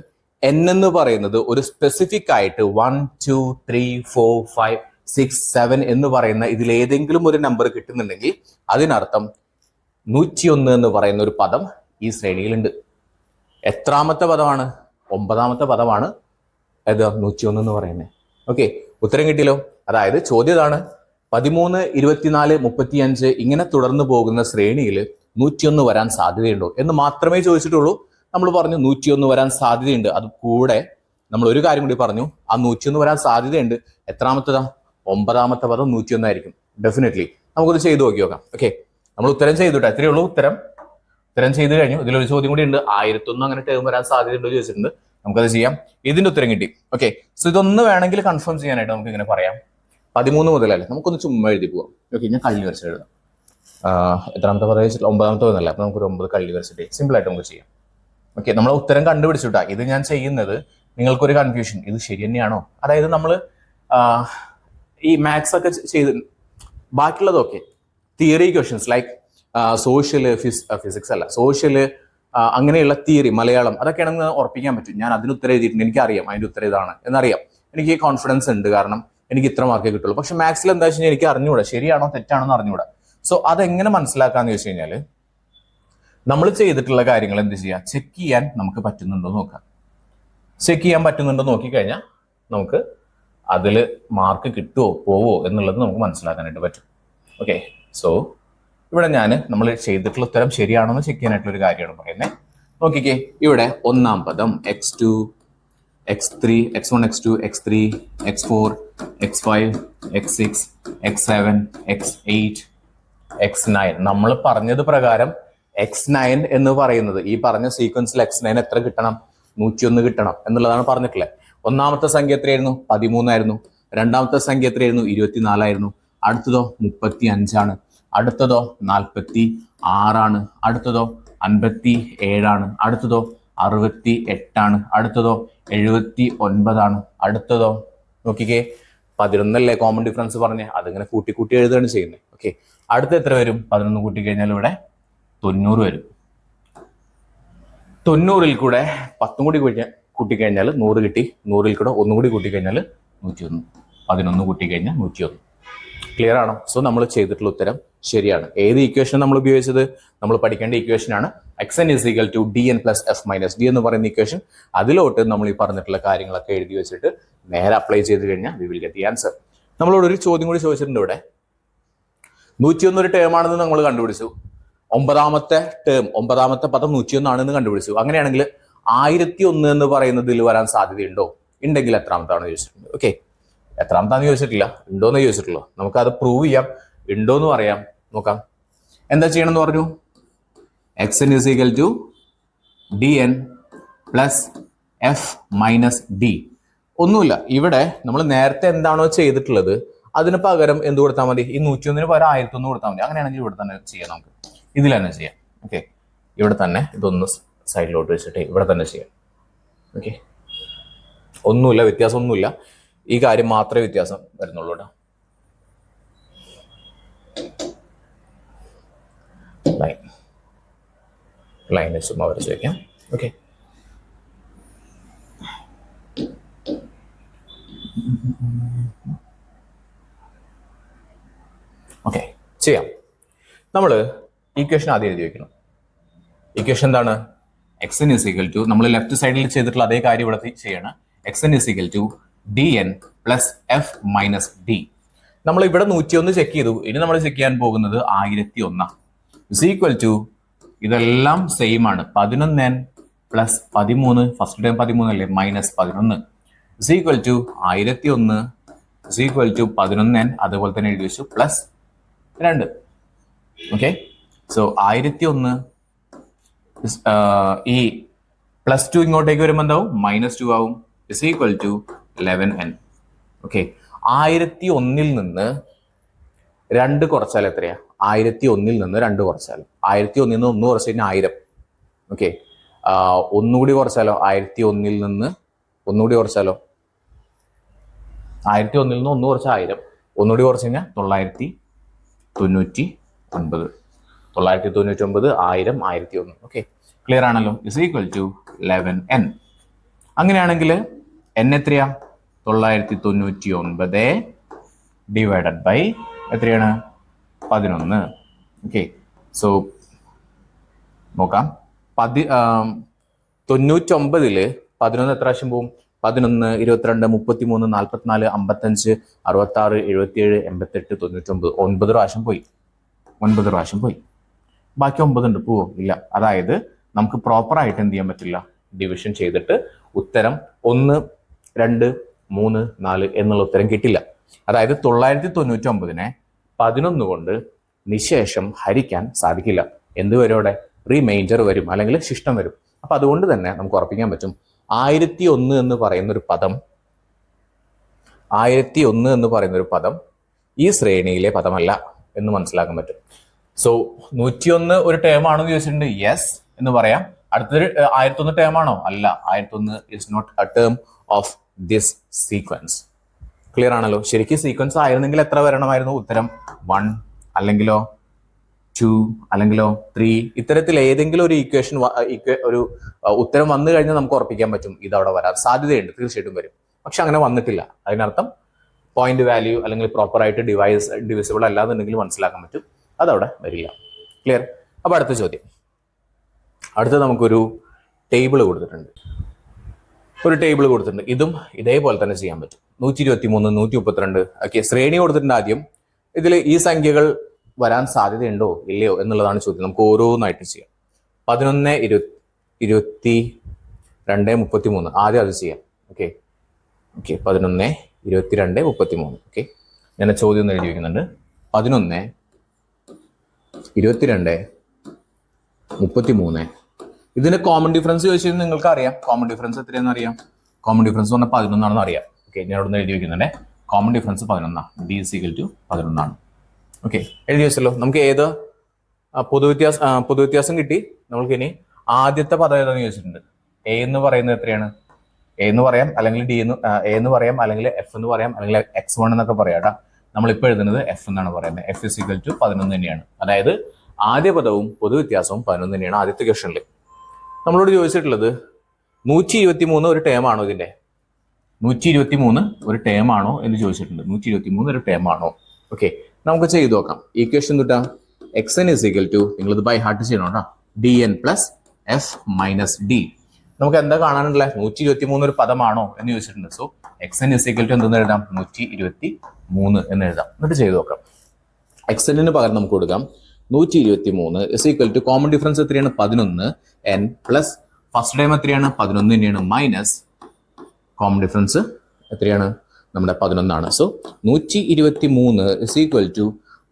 n എന്ന് പറയുന്നത് ഒരു സ്പെസിഫിക് ആയിട്ട് 1 2 3 4 5 6 7 എന്ന് പറയുന്ന ഇതിലേതെങ്കിലും ഒരു നമ്പർ കിട്ടുന്നുണ്ടെങ്കിൽ അതിനർത്ഥം 101 എന്ന് പറയുന്ന ഒരു പദം ഈ ശ്രേണിയിലുണ്ട്. എത്രാമത്തെ പദമാണ്? 9ാമത്തെ പദമാണ് ഏത്? 101 എന്ന് പറയുന്നത്. ഓക്കെ, ഉത്തരം കിട്ടിയല്ലോ. അതായത് ചോദ്യം ഇതാണ്, 13 24 35 ഇങ്ങനെ തുടർന്ന് പോകുന്ന ശ്രേണിയിൽ 101 വരാൻ സാധ്യതയുണ്ടോ എന്ന് മാത്രമേ ചോദിച്ചിട്ടുള്ളൂ. നമ്മൾ പറഞ്ഞു 101 വരാൻ സാധ്യതയുണ്ട്. അത് കൂടെ നമ്മൾ ഒരു കാര്യം കൂടി പറഞ്ഞു, ആ 101 വരാൻ സാധ്യതയുണ്ട്. എത്രാമത്തതാ? 9ാമത്തെ പദം 101 ആയിരിക്കും ഡെഫിനറ്റ്ലി. നമുക്കൊന്ന് ചെയ്ത് നോക്കാം. ഓക്കെ, നമ്മൾ ഉത്തരം ചെയ്തുട്ടോ. എത്രയേ ഉള്ളൂ ഉത്തരം ചെയ്ത് കഴിഞ്ഞു. ഇതിലൊരു ചോദ്യം കൂടി ഉണ്ട്, 1001 അങ്ങനെ ടേം വരാൻ സാധ്യതയുണ്ടോ ചോദിച്ചിട്ടുണ്ട്. നമുക്കത് ചെയ്യാം. ഇതിന്റെ ഉത്തരം കിട്ടി. ഓക്കെ, സോ ഇതൊന്ന് വേണമെങ്കിൽ കൺഫേം ചെയ്യാനായിട്ട് നമുക്ക് ഇങ്ങനെ പറയാം. 13 മുതലല്ലേ, നമുക്കൊന്ന് ചുമ്മാ എഴുതി പോവാം. ഓക്കെ, ഞാൻ കള്ളി വരച്ചിട്ട് എഴുതാം. എത്രാമത്തെ പദം? 9ാമത്തെ പദമല്ല. അപ്പൊ നമുക്കൊരു 9 കള്ളി വരച്ചിട്ട് സിമ്പിൾ ആയിട്ട് നമുക്ക് ചെയ്യാം. ഓക്കെ, നമ്മൾ ഉത്തരം കണ്ടുപിടിച്ചുട്ടാ. ഇത് ഞാൻ ചെയ്യുന്നത് നിങ്ങൾക്കൊരു കൺഫ്യൂഷൻ, ഇത് ശരി തന്നെയാണോ? അതായത് നമ്മൾ ഈ മാത്സ് ഒക്കെ ചെയ്ത് ബാക്കിയുള്ളതൊക്കെ theory questions like social physics അല്ല സോഷ്യല് അങ്ങനെയുള്ള തിയറി മലയാളം അതൊക്കെയാണെന്ന് ഉറപ്പിക്കാൻ പറ്റും. ഞാൻ അതിന് ഉത്തരം എഴുതിയിട്ടുണ്ട്, എനിക്കറിയാം അതിന്റെ ഉത്തരം ഇതാണ് എന്നറിയാം, എനിക്ക് കോൺഫിഡൻസ് ഉണ്ട്, കാരണം എനിക്ക് ഇത്ര മാർക്കേ കിട്ടുള്ളൂ. പക്ഷെ മാത്സിൽ എന്താ വെച്ച് കഴിഞ്ഞാൽ എനിക്ക് അറിഞ്ഞുകൂടാ, ശരിയാണോ തെറ്റാണോ എന്ന് അറിഞ്ഞുകൂടാ. സോ അതെങ്ങനെ മനസ്സിലാക്കാന്ന് വെച്ച് കഴിഞ്ഞാൽ നമ്മൾ ചെയ്തിട്ടുള്ള കാര്യങ്ങൾ എന്ത് ചെയ്യുക, ചെക്ക് ചെയ്യാൻ നമുക്ക് പറ്റുന്നുണ്ടോ നോക്കാം. ചെക്ക് ചെയ്യാൻ പറ്റുന്നുണ്ടോ നോക്കിക്കഴിഞ്ഞാൽ നമുക്ക് അതിൽ മാർക്ക് കിട്ടുമോ പോവോ എന്നുള്ളത് നമുക്ക് മനസ്സിലാക്കാനായിട്ട് പറ്റും. ഓക്കെ, സോ ഇവിടെ നമ്മൾ ചെയ്തിട്ടുള്ള ഉത്തരം ശരിയാണോ എന്ന് ചെക്ക് ചെയ്യാനായിട്ടുള്ള ഒരു കാര്യമാണ് പറയുന്നത്. നോക്കിക്കേ, ഇവിടെ ഒന്നാം പദം x2 x3 x1 x2 x3 x4 x5 x6 x7 x8 x9 നമ്മൾ പറഞ്ഞത് പ്രകാരം x9 എന്ന് പറയുന്നത് ഈ പറഞ്ഞ സീക്വൻസിൽ x9 എത്ര കിട്ടണം, 101 കിട്ടണം എന്നുള്ളതാണ് പറഞ്ഞിട്ടുള്ളത്. ഒന്നാമത്തെ സംഖ്യ എത്രയായിരുന്നു, 13 ആയിരുന്നു. രണ്ടാമത്തെ സംഖ്യ എത്രയായിരുന്നു, 24 ആയിരുന്നു. അടുത്തതോ 35 അടുത്തതോ 46 അടുത്തതോ 57 അടുത്തതോ 68 അടുത്തതോ 79 അടുത്തതോ നോക്കിക്കേ 11 അല്ലേ കോമൺ ഡിഫറൻസ് പറഞ്ഞേ, അതിങ്ങനെ കൂട്ടി കൂട്ടി എഴുതുകയാണ് ചെയ്യുന്നത്. ഓക്കെ, അടുത്ത എത്ര വരും, 11 കൂട്ടി കഴിഞ്ഞാൽ ഇവിടെ 90 വരും. 90-ൽ കൂടെ 10 കൂടി കൂട്ടിക്കഴിഞ്ഞാൽ 100 കിട്ടി. 100-ൽ കൂടെ 1 കൂടി കൂട്ടിക്കഴിഞ്ഞാൽ 101. 11 കൂട്ടിക്കഴിഞ്ഞാൽ 101. ക്ലിയർ ആണോ? സോ നമ്മൾ ചെയ്തിട്ടുള്ള ഉത്തരം ശരിയാണ്. ഏത് ഇക്വേഷൻ നമ്മൾ ഉപയോഗിച്ചത്, നമ്മൾ പഠിക്കേണ്ട ഇക്വേഷൻ ആണ് xn = dn + f - d എന്ന് പറയുന്ന ഇക്വേഷൻ. അതിലോട്ട് നമ്മൾ ഈ പറഞ്ഞിട്ടുള്ള കാര്യങ്ങളൊക്കെ എഴുതി വെച്ചിട്ട് നേരെ അപ്ലൈ ചെയ്ത് കഴിഞ്ഞാൽ we will get the answer. നമ്മളോട് ഒരു ചോദ്യം കൂടി ചോദിച്ചിട്ടുണ്ട് ഇവിടെ. 101 ഒരു ടേം ആണെന്ന് നമ്മൾ കണ്ടുപിടിച്ചു. ഒമ്പതാമത്തെ പദം 101 ആണെന്ന് കണ്ടുപിടിച്ചു. അങ്ങനെയാണെങ്കിൽ 1001 എന്ന് പറയുന്നതിൽ വരാൻ സാധ്യതയുണ്ടോ, ഉണ്ടെങ്കിൽ എത്രാമത്താണ് ചോദിച്ചിട്ടുണ്ട്. ഓക്കെ, എത്രാമത്താന്ന് ചോദിച്ചിട്ടില്ല, ഉണ്ടോന്ന് ചോദിച്ചിട്ടുള്ളൂ. നമുക്ക് അത് പ്രൂവ് ചെയ്യാം, ഉണ്ടോന്ന് പറയാം. നോക്കാം എന്താ ചെയ്യണം എന്ന് പറഞ്ഞു. xn = dn + f - d. ഒന്നുമില്ല, ഇവിടെ നമ്മൾ നേരത്തെ എന്താണോ ചെയ്തിട്ടുള്ളത് അതിന് പകരം എന്ത് കൊടുത്താൽ മതി, ഈ 101-ന് പകരം 1001 കൊടുത്താൽ മതി. അങ്ങനെയാണെങ്കിൽ ഇവിടെ തന്നെ ചെയ്യാം, നമുക്ക് ഇതിൽ തന്നെ ചെയ്യാം. ഓക്കെ, ഇവിടെ തന്നെ ഇതൊന്ന് സൈഡിലോട്ട് വെച്ചിട്ട് ഇവിടെ തന്നെ ചെയ്യാം. ഓക്കെ, ഒന്നുമില്ല, വ്യത്യാസം ഒന്നുമില്ല, ഈ കാര്യം മാത്രമേ വ്യത്യാസം വരുന്നുള്ളൂ കേട്ടോ. ലൈൻ ചുമ്മാ വരച്ച് വയ്ക്കാം. ഓക്കെ, ഓക്കെ ചെയ്യാം. നമ്മൾ ഈക്വേഷൻ ആദ്യം എഴുതി വെക്കണം. ഈക്വേഷൻ എന്താണ്, xn = നമ്മൾ ലെഫ്റ്റ് സൈഡിൽ ചെയ്തിട്ടുള്ള അതേ കാര്യം ഇവിടെ ചെയ്യണം. xn = dn + f - d. നമ്മൾ ഇവിടെ 101 ചെക്ക് ചെയ്തു. ഇനി നമ്മൾ ചെക്ക് ചെയ്യാൻ പോകുന്നത് 1001 = ഇതെല്ലാം സെയിം ആണ്. 11n + 13, ഫസ്റ്റ് ടൈം 13 അല്ലേ, -11 = 1001 = 11n, അതുപോലെ തന്നെ എഴുതി വെച്ചു +2. ഓക്കെ, സോ 1001 ഈ +2 ഇങ്ങോട്ടേക്ക് വരുമ്പോൾ എന്താവും, -2 ആവും, = 11n. ഓക്കെ, 1001-ൽ നിന്ന് 2 കുറച്ചാൽ എത്രയാ, 1001-ൽ നിന്ന് 2 കുറച്ചാൽ 1001-ൽ നിന്ന് 1 കുറച്ച് കഴിഞ്ഞാൽ 1000. ഓക്കെ, ഒന്നുകൂടി കുറച്ചാലോ, 1001-ൽ നിന്ന് ഒന്നുകൂടി കുറച്ചാലോ, 1001-ൽ നിന്ന് 1 കുറച്ച് 1000, ഒന്നുകൂടി കുറച്ച് കഴിഞ്ഞാൽ 999. 999, 1000, 1001. ഓക്കെ, ക്ലിയർ ആണല്ലോ. = 11n. അങ്ങനെയാണെങ്കിൽ n എത്രയാ, 999 ഡിവൈഡഡ് ബൈ എത്രയാണ്, 11. ഓക്കെ, സോ നോക്കാം. 99-ൽ 11 എത്ര പ്രാവശ്യം പോവും, 11, 22, 33, 44, 55, 66, 77, 88, 99, 9 പ്രാവശ്യം പോയി. 9 പ്രാവശ്യം പോയി. ബാക്കി 9 ഉണ്ട്, പോവോ, ഇല്ല. അതായത് നമുക്ക് പ്രോപ്പർ ആയിട്ട് എന്ത് ചെയ്യാൻ പറ്റില്ല, ഡിവിഷൻ ചെയ്തിട്ട് ഉത്തരം 1, 2, 3, 4 എന്നുള്ള ഉത്തരം കിട്ടില്ല. അതായത് 999-നെ 11 കൊണ്ട് നിശേഷം ഹരിക്കാൻ സാധിക്കില്ല. എന്ത് വരും അവിടെ, റിമൈൻഡർ വരും, അല്ലെങ്കിൽ ശിഷ്ടം വരും. അപ്പൊ അതുകൊണ്ട് തന്നെ നമുക്ക് ഉറപ്പിക്കാൻ പറ്റും 1001 എന്ന് പറയുന്ന ഒരു പദം ഈ ശ്രേണിയിലെ പദമല്ല എന്ന് മനസ്സിലാക്കാൻ പറ്റും. സോ 101 ഒരു ടേം ആണെന്ന് ചോദിച്ചിട്ടുണ്ട്, യെസ് എന്ന് പറയാം. അടുത്തൊരു 1001 ടേം ആണോ, അല്ല. 1001 is not a term of this sequence. Clear ആണല്ലോ. ശരിക്കും സീക്വൻസ് ആയിരുന്നെങ്കിൽ എത്ര വരണമായിരുന്നു, ഉത്തരം 1, അല്ലെങ്കിലോ 2 അല്ലെങ്കിലോ 3 ഇത്തരത്തിൽ ഏതെങ്കിലും ഒരു ഇക്വേഷൻ ഒരു ഉത്തരം വന്നു കഴിഞ്ഞാൽ നമുക്ക് ഉറപ്പിക്കാൻ പറ്റും ഇത് അവിടെ വരാൻ സാധ്യതയുണ്ട്, തീർച്ചയായിട്ടും വരും. പക്ഷെ അങ്ങനെ വന്നിട്ടില്ല. അതിനർത്ഥം പോയിന്റ് വാല്യൂ അല്ലെങ്കിൽ പ്രോപ്പറായിട്ട് ഡിവിസിബിൾ അല്ലാന്നുണ്ടെങ്കിൽ മനസ്സിലാക്കാൻ പറ്റും അതവിടെ വരില്ല. ക്ലിയർ? അപ്പൊ അടുത്ത ചോദ്യം. അടുത്ത നമുക്കൊരു ടേബിൾ കൊടുത്തിട്ടുണ്ട്. ഇതും ഇതേപോലെ തന്നെ ചെയ്യാൻ പറ്റും. 123, 132 ഓക്കെ, ശ്രേണി കൊടുത്തിട്ടുണ്ട്. ആദ്യം ഇതിൽ ഈ സംഖ്യകൾ വരാൻ സാധ്യതയുണ്ടോ ഇല്ലയോ എന്നുള്ളതാണ് ചോദ്യം. നമുക്ക് ഓരോന്നായിട്ട് ചെയ്യാം. 11, 22, 33 ആദ്യം അത് ചെയ്യാം. ഓക്കെ 11, 22, 33. ഓക്കെ, ഞാൻ ചോദ്യം ഒന്ന് എഴുതി വയ്ക്കുന്നുണ്ട്. 11, 22, 33. ഇതിന്റെ കോമൺ ഡിഫറൻസ് ചോദിച്ചാൽ നിങ്ങൾക്ക് അറിയാം. കോമൺ ഡിഫറൻസ് എത്രയാണെന്ന് അറിയാം. കോമൺ ഡിഫറൻസ് പറഞ്ഞാൽ 11 ആണെന്ന് അറിയാം. ഓക്കെ, ഞാൻ ഇവിടെ നിന്ന് എഴുതി വെക്കുന്നുണ്ട്. Common difference 11 D = 11. ഓക്കെ, എഴുതി വെച്ചല്ലോ. നമുക്ക് ഏത് പൊതുവ്യത്യാസം കിട്ടി. നമ്മൾക്ക് ഇനി ആദ്യത്തെ പദം ഏതാന്ന് ചോദിച്ചിട്ടുണ്ട്. എ എന്ന് പറയുന്നത് എത്രയാണ്? എ എന്ന് പറയാം, അല്ലെങ്കിൽ എ എന്ന് പറയാം, അല്ലെങ്കിൽ എഫ് എന്ന് പറയാം, അല്ലെങ്കിൽ x1 എന്നൊക്കെ പറയാം. നമ്മളിപ്പോൾ എഴുതുന്നത് എഫ് എന്നാണ് പറയുന്നത്. F = 11 തന്നെയാണ്. അതായത് ആദ്യ പദവും പൊതുവ്യത്യാസവും 11 തന്നെയാണ് ആദ്യത്തെ ക്വസ്റ്റനിൽ. നമ്മളോട് ചോദിച്ചിട്ടുള്ളത് 123 ഒരു ടേം ആണോ? ഇതിന്റെ 123 ഒരു ടേം ആണോ എന്ന് ചോദിച്ചിട്ടുണ്ട്. 123 ഒരു ടേം ആണോ? ഓക്കെ, നമുക്ക് ചെയ്തു നോക്കാം. ഈക്വേഷൻ തൊട്ടാ xn = നിങ്ങളിത് ബൈ ഹാർട്ട് ചെയ്യണം കേട്ടോ. dn + f - d. നമുക്ക് എന്താ കാണാനുള്ളത്? 123 ഒരു പദമാണോ എന്ന് ചോദിച്ചിട്ടുണ്ട്. സോ xn = എന്തെന്ന് എഴുതാം? 123 എന്ന് എഴുതാം. എന്നിട്ട് ചെയ്തു നോക്കാം. xn പകരം നമുക്ക് കൊടുക്കാം 123 കോമൺ ഡിഫറൻസ് എത്രയാണ്? 11 n പ്ലസ് ഫസ്റ്റ് ടൈം എത്രയാണ്? 11 തന്നെയാണ്, മൈനസ് കോമൺ ഡിഫറൻസ് എത്രയാണ്? നമ്മുടെ 11 ആണ്. സോ 123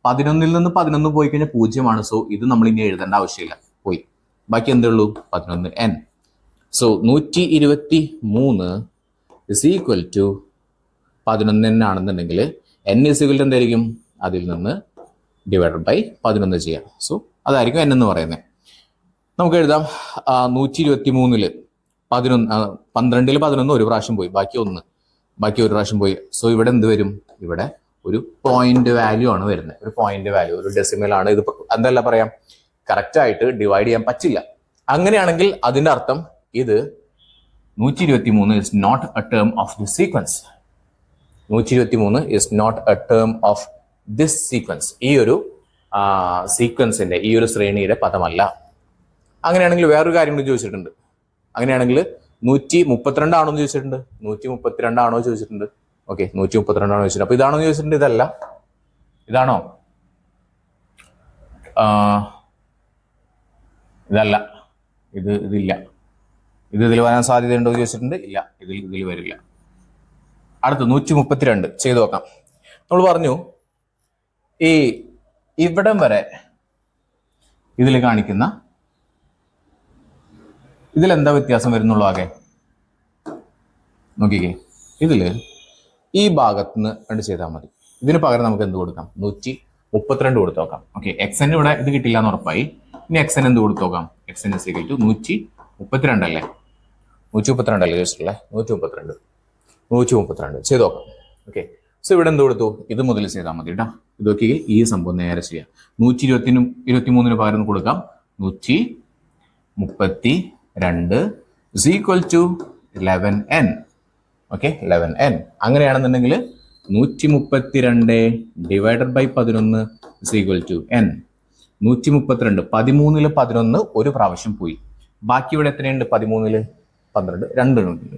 11 നിന്ന് 11 പോയി കഴിഞ്ഞാൽ 0 ആണ്. സോ ഇത് നമ്മൾ ഇനി എഴുതേണ്ട ആവശ്യമില്ല, പോയി. ബാക്കി എന്തേ ഉള്ളൂ? 11 n. സോ 123 11 n ആണെന്നുണ്ടെങ്കിൽ n = എന്തായിരിക്കും? അതിൽ നിന്ന് /11 ചെയ്യാം. സോ അതായിരിക്കും n എന്ന് പറയുന്നത്. നമുക്ക് എഴുതാം 123 12 11 ഒരു പ്രാവശ്യം പോയി, ബാക്കി ഒരു പ്രാവശ്യം പോയി. സോ ഇവിടെ എന്ത് വരും? ഇവിടെ ഒരു പോയിന്റ് വാല്യൂ ആണ് വരുന്നത്. ഒരു പോയിന്റ് വാല്യൂ, ഒരു ഡെസിമൽ ആണ്. ഇത് എന്തല്ല പറയാം, കറക്റ്റ് ആയിട്ട് ഡിവൈഡ് ചെയ്യാൻ പറ്റില്ല. അങ്ങനെയാണെങ്കിൽ അതിന്റെ അർത്ഥം ഇത് 123 is not a term of this sequence. 123 is not a term of this sequence. ഈ ഒരു സീക്വൻസിന്റെ, ഈ ഒരു ശ്രേണിയുടെ പദമല്ല. അങ്ങനെയാണെങ്കിൽ വേറൊരു കാര്യം കൂടി ചോദിച്ചിട്ടുണ്ട്. അങ്ങനെയാണെങ്കിൽ 132 ആണോ എന്ന് ചോദിച്ചിട്ടുണ്ട്. 132 ആണോ ചോദിച്ചിട്ടുണ്ട്. ഓക്കെ, 132 ആണോ ചോദിച്ചിട്ടുണ്ട്. അപ്പൊ ഇതാണോ ചോദിച്ചിട്ടുണ്ട്? ഇതല്ല. ഇതാണോ? ഇതല്ല. ഇതില്ല. ഇതിൽ വരാൻ സാധ്യതയുണ്ടോ എന്ന് ചോദിച്ചിട്ടുണ്ട്. ഇല്ല, ഇതിൽ വരില്ല. അടുത്ത് 132 ചെയ്തു നോക്കാം. നമ്മൾ പറഞ്ഞു ഈ ഇവിടം വരെ ഇതിൽ കാണിക്കുന്ന ഇതിലെന്താ വ്യത്യാസം വരുന്നുള്ളൂ? ആകെ നോക്കിക്കേ, ഇതില് ഈ ഭാഗത്ത് നിന്ന് കണ്ട് ചെയ്താൽ മതി. ഇതിന് പകരം നമുക്ക് എന്ത് കൊടുക്കാം? 132 കൊടുത്തു നോക്കാം. ഓക്കെ, xn ഇവിടെ ഇത് കിട്ടില്ല എന്ന് ഉറപ്പായി. ഇനി xn എന്ത് കൊടുത്തു നോക്കാം? xn = 132 അല്ലേ? 132 അല്ലേ ചോദിച്ചിട്ടുള്ളത്? 132 ചെയ്ത് നോക്കാം. ഓക്കെ, സോ ഇവിടെ എന്ത് കൊടുത്തു? ഇത് മുതൽ ചെയ്താൽ മതി കേട്ടോ. ഇത് നോക്കി ഈ സംഭവം നേരെ ചെയ്യാം. 123 പകരം കൊടുക്കാം 132 11n. Okay, 11n. അങ്ങനെയാണെന്നുണ്ടെങ്കിൽ 132 /11 n. 132 13 11 ഒരു പ്രാവശ്യം പോയി. ബാക്കി ഇവിടെ എത്രയുണ്ട്? 13 12 2 ഉണ്ട്.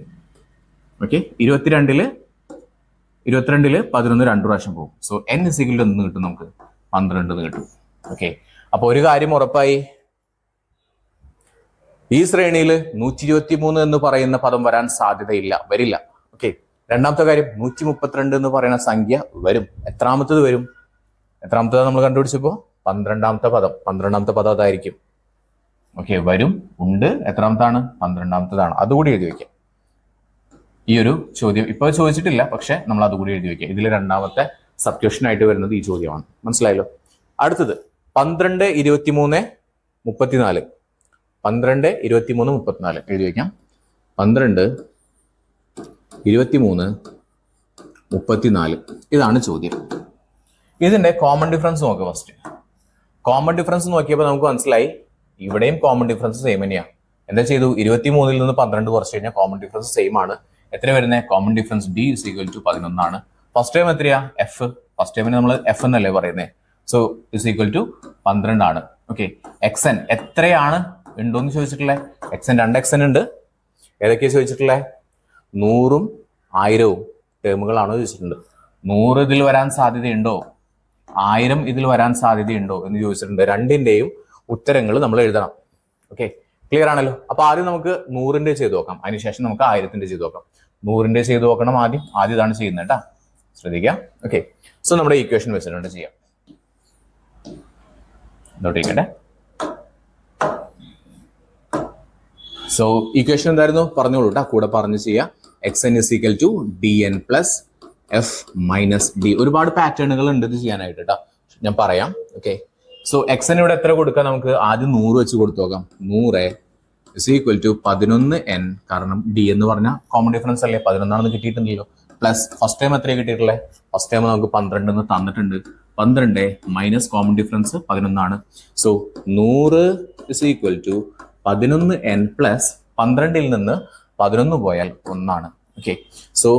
ഓക്കെ, 22 11 2 പ്രാവശ്യം പോകും. സോ n = എന്ന് കിട്ടും, നമുക്ക് 12 എന്ന് കിട്ടും. ഓക്കെ, അപ്പൊ ഒരു കാര്യം ഉറപ്പായി, ഈ ശ്രേണിയിൽ 123 എന്ന് പറയുന്ന പദം വരാൻ സാധ്യതയില്ല, വരില്ല. ഓക്കെ, രണ്ടാമത്തെ കാര്യം 132 എന്ന് പറയുന്ന സംഖ്യ വരും. എത്രാമത്തത് വരും? എത്രാമത്തത് നമ്മൾ കണ്ടുപിടിച്ചപ്പോ 12ാമത്തെ പദം അതായിരിക്കും. ഓക്കെ, വരും, ഉണ്ട്. എത്രാമത്താണ്? 12ാമത്തതാണ്. അതുകൂടി എഴുതി വെക്കാം. ഈ ഒരു ചോദ്യം ഇപ്പൊ ചോദിച്ചിട്ടില്ല, പക്ഷെ നമ്മൾ അതുകൂടി എഴുതി വെക്കാം. ഇതിൽ രണ്ടാമത്തെ സബ്ക്വസ്റ്റൻ ആയിട്ട് വരുന്നത് ഈ ചോദ്യമാണ്. മനസ്സിലായല്ലോ? അടുത്തത് 12 23 34. 12 23 34 എഴുതി വെക്കാം. 12 23 34 ഇതാണ് ചോദ്യം. ഇതിന്റെ കോമൺ ഡിഫറൻസ് നോക്കുക. ഫസ്റ്റ് കോമൺ ഡിഫറൻസ് നോക്കിയപ്പോൾ നമുക്ക് മനസ്സിലായി ഇവിടെയും കോമൺ ഡിഫറൻസ് സെയിം തന്നെയാണ്. എന്താ ചെയ്തു, 23 നിന്ന് 12 കുറച്ച് കഴിഞ്ഞാൽ കോമൺ ഡിഫറൻസ് സെയിം ആണ്. എത്ര വരുന്നത്? Common difference d is equal to 11 ആണ്. ഫസ്റ്റ് ടൈം എത്രയാ? എഫ്. ഫസ്റ്റ് ടൈമിന് നമ്മൾ എഫ് എന്നല്ലേ പറയുന്നത്. സോ ഇസ് ഈക്വൽ ടു 12 ആണ്. ഓക്കെ, എക്സ് എൻ എത്രയാണ് ഉണ്ടോന്ന് ചോദിച്ചിട്ടുള്ളത്? എക്സ് എൻ 2 എക്സ് എൻ ഉണ്ട്. ഏതൊക്കെയാണ് ചോദിച്ചിട്ടുള്ളത്? 100ഉം 1000ഉം ടേമുകളാണോ ചോദിച്ചിട്ടുണ്ട്. 100 ഇതിൽ വരാൻ സാധ്യതയുണ്ടോ, 1000 ഇതിൽ വരാൻ സാധ്യതയുണ്ടോ എന്ന് ചോദിച്ചിട്ടുണ്ട്. രണ്ടിന്റെയും ഉത്തരങ്ങൾ നമ്മൾ എഴുതണം. ഓക്കെ, ക്ലിയർ ആണല്ലോ. അപ്പൊ ആദ്യം നമുക്ക് 100ന്റെ ചെയ്ത് നോക്കാം, അതിനുശേഷം നമുക്ക് 1000ന്റെ ചെയ്ത് നോക്കാം. 100ന്റെ ചെയ്ത് നോക്കണം ആദ്യം ഇതാണ് ചെയ്യുന്നത് കേട്ടാ, ശ്രദ്ധിക്കാം. ഓക്കെ, സോ നമ്മുടെ ഈക്വേഷൻ വെച്ചിട്ടുണ്ട് ചെയ്യാം. നോട്ടിരിക്കട്ടെ. സോ ഈക്വേഷൻ എന്തായിരുന്നു പറഞ്ഞോളൂ കേട്ടാ, കൂടെ പറഞ്ഞ് ചെയ്യാം. X n is equal to d n plus f minus d. ഒരുപാട് പാറ്റേണുകൾ ഉണ്ട് ഇത് ചെയ്യാനായിട്ട് കേട്ടോ, ഞാൻ പറയാം. ഓക്കെ, സോ എക്സ് എൻ ഇവിടെ എത്ര കൊടുക്കാം? നമുക്ക് ആദ്യം 100 വെച്ച് കൊടുത്തു നോക്കാം. 100 ഇസ് ഈക്വൽ ടു 11n, കാരണം ഡി എന്ന് പറഞ്ഞാൽ കോമൺ ഡിഫറൻസ് അല്ലേ, 11 ആണെന്ന് കിട്ടിയിട്ടുണ്ടല്ലോ. പ്ലസ് ഫസ്റ്റ് ടൈം എത്രയാണ് കിട്ടിയിട്ടുള്ളത്? ഫസ്റ്റ് ടൈം നമുക്ക് 12 എന്ന് തന്നിട്ടുണ്ട്. 12 മൈനസ് കോമൺ ഡിഫറൻസ് 11 ആണ്. So 100 is equal to 11n plus 12ൽ നിന്ന് 11 പോയാൽ 1 ആണ്. ഓക്കെ, സോ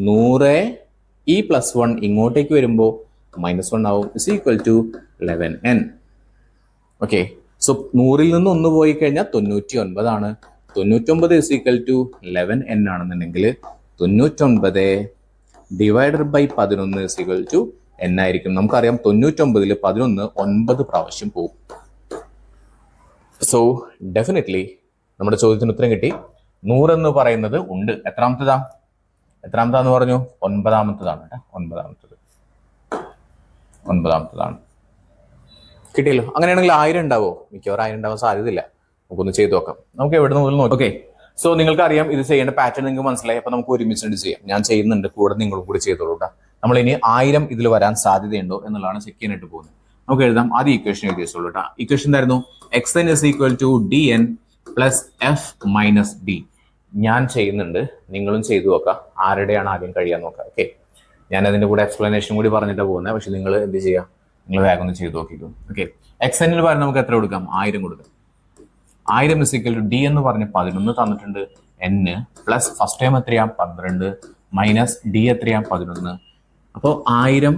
100 ഈ പ്ലസ് 1 ഇങ്ങോട്ടേക്ക് വരുമ്പോൾ -1 ആവും. Is equal to 11n. Okay, so 100ൽ നിന്ന് 1 പോയി കഴിഞ്ഞാൽ 99 ആണ്. 99 ഇസ് ഈക്വൽ ടു 11n ആണെന്നുണ്ടെങ്കിൽ 99 divided by 11 is equal to n ആയിരിക്കും. നമുക്കറിയാം 99ൽ 11 9 പ്രാവശ്യം പോകും. സോ ഡെഫിനറ്റ്ലി നമ്മുടെ ചോദ്യത്തിന് ഉത്തരം കിട്ടി. 100 എന്ന് പറയുന്നത് ഉണ്ട്. എത്രാമത്താന്ന് പറഞ്ഞു? 9ാമത്തതാണ് കേട്ടോ, 9ാമത്തതാണ്. കിട്ടിയല്ലോ. അങ്ങനെയാണെങ്കിൽ 1000 ഉണ്ടാവോ? മിക്കവാറും 1000 ഉണ്ടാവാൻ സാധ്യതയില്ല. നമുക്കൊന്ന് ചെയ്ത് നോക്കാം. നമുക്ക് എവിടെ മുതൽ നോക്കാം. ഓക്കെ, സോ നിങ്ങൾക്ക് അറിയാം ഇത് ചെയ്യേണ്ട പാറ്റേൺ നിങ്ങൾക്ക് മനസ്സിലായി. അപ്പൊ നമുക്ക് ഒരുമിച്ചിട്ട് ചെയ്യാം. ഞാൻ ചെയ്യുന്നുണ്ട്, കൂടെ നിങ്ങളും കൂടി ചെയ്തോളൂ കേട്ടോ. നമ്മൾ ഇനി 1000 ഇതിൽ വരാൻ സാധ്യതയുണ്ടോ എന്നുള്ളതാണ് ചെക്ക് ചെയ്യാനായിട്ട് പോകുന്നത്. നമുക്ക് എഴുതാം. ആദ്യം ഈക്വേഷൻ എഴുതി വെച്ചോളൂ കേട്ടോ. ഈക്വേഷൻ എന്തായിരുന്നു? X n is equal to d n plus f minus d. ഞാൻ ചെയ്യുന്നുണ്ട്, നിങ്ങളും ചെയ്തു നോക്കാം. ആരുടെയാണ് ആദ്യം കഴിയാൻ നോക്കാം. ഓക്കെ, ഞാൻ അതിന്റെ കൂടെ എക്സ്പ്ലനേഷൻ കൂടി പറഞ്ഞിട്ടാണ് പോകുന്നത്. പക്ഷെ നിങ്ങൾ എന്ത് ചെയ്യുക, നിങ്ങൾ വേഗം ഒന്ന് ചെയ്ത് നോക്കിക്കും. ഓക്കെ, എക്സ് എന്നിന് പകരം നമുക്ക് എത്ര കൊടുക്കാം? 1000 കൊടുക്കാം. 1000 ഇസ് ഈക്വൽ ടു ഡി എന്ന് പറഞ്ഞ് 11 തന്നിട്ടുണ്ട്. എൻ പ്ലസ് ഫസ്റ്റ് ടൈം എത്രയാ? 12 മൈനസ് ഡി എത്രയാ? 11. അപ്പോൾ 1000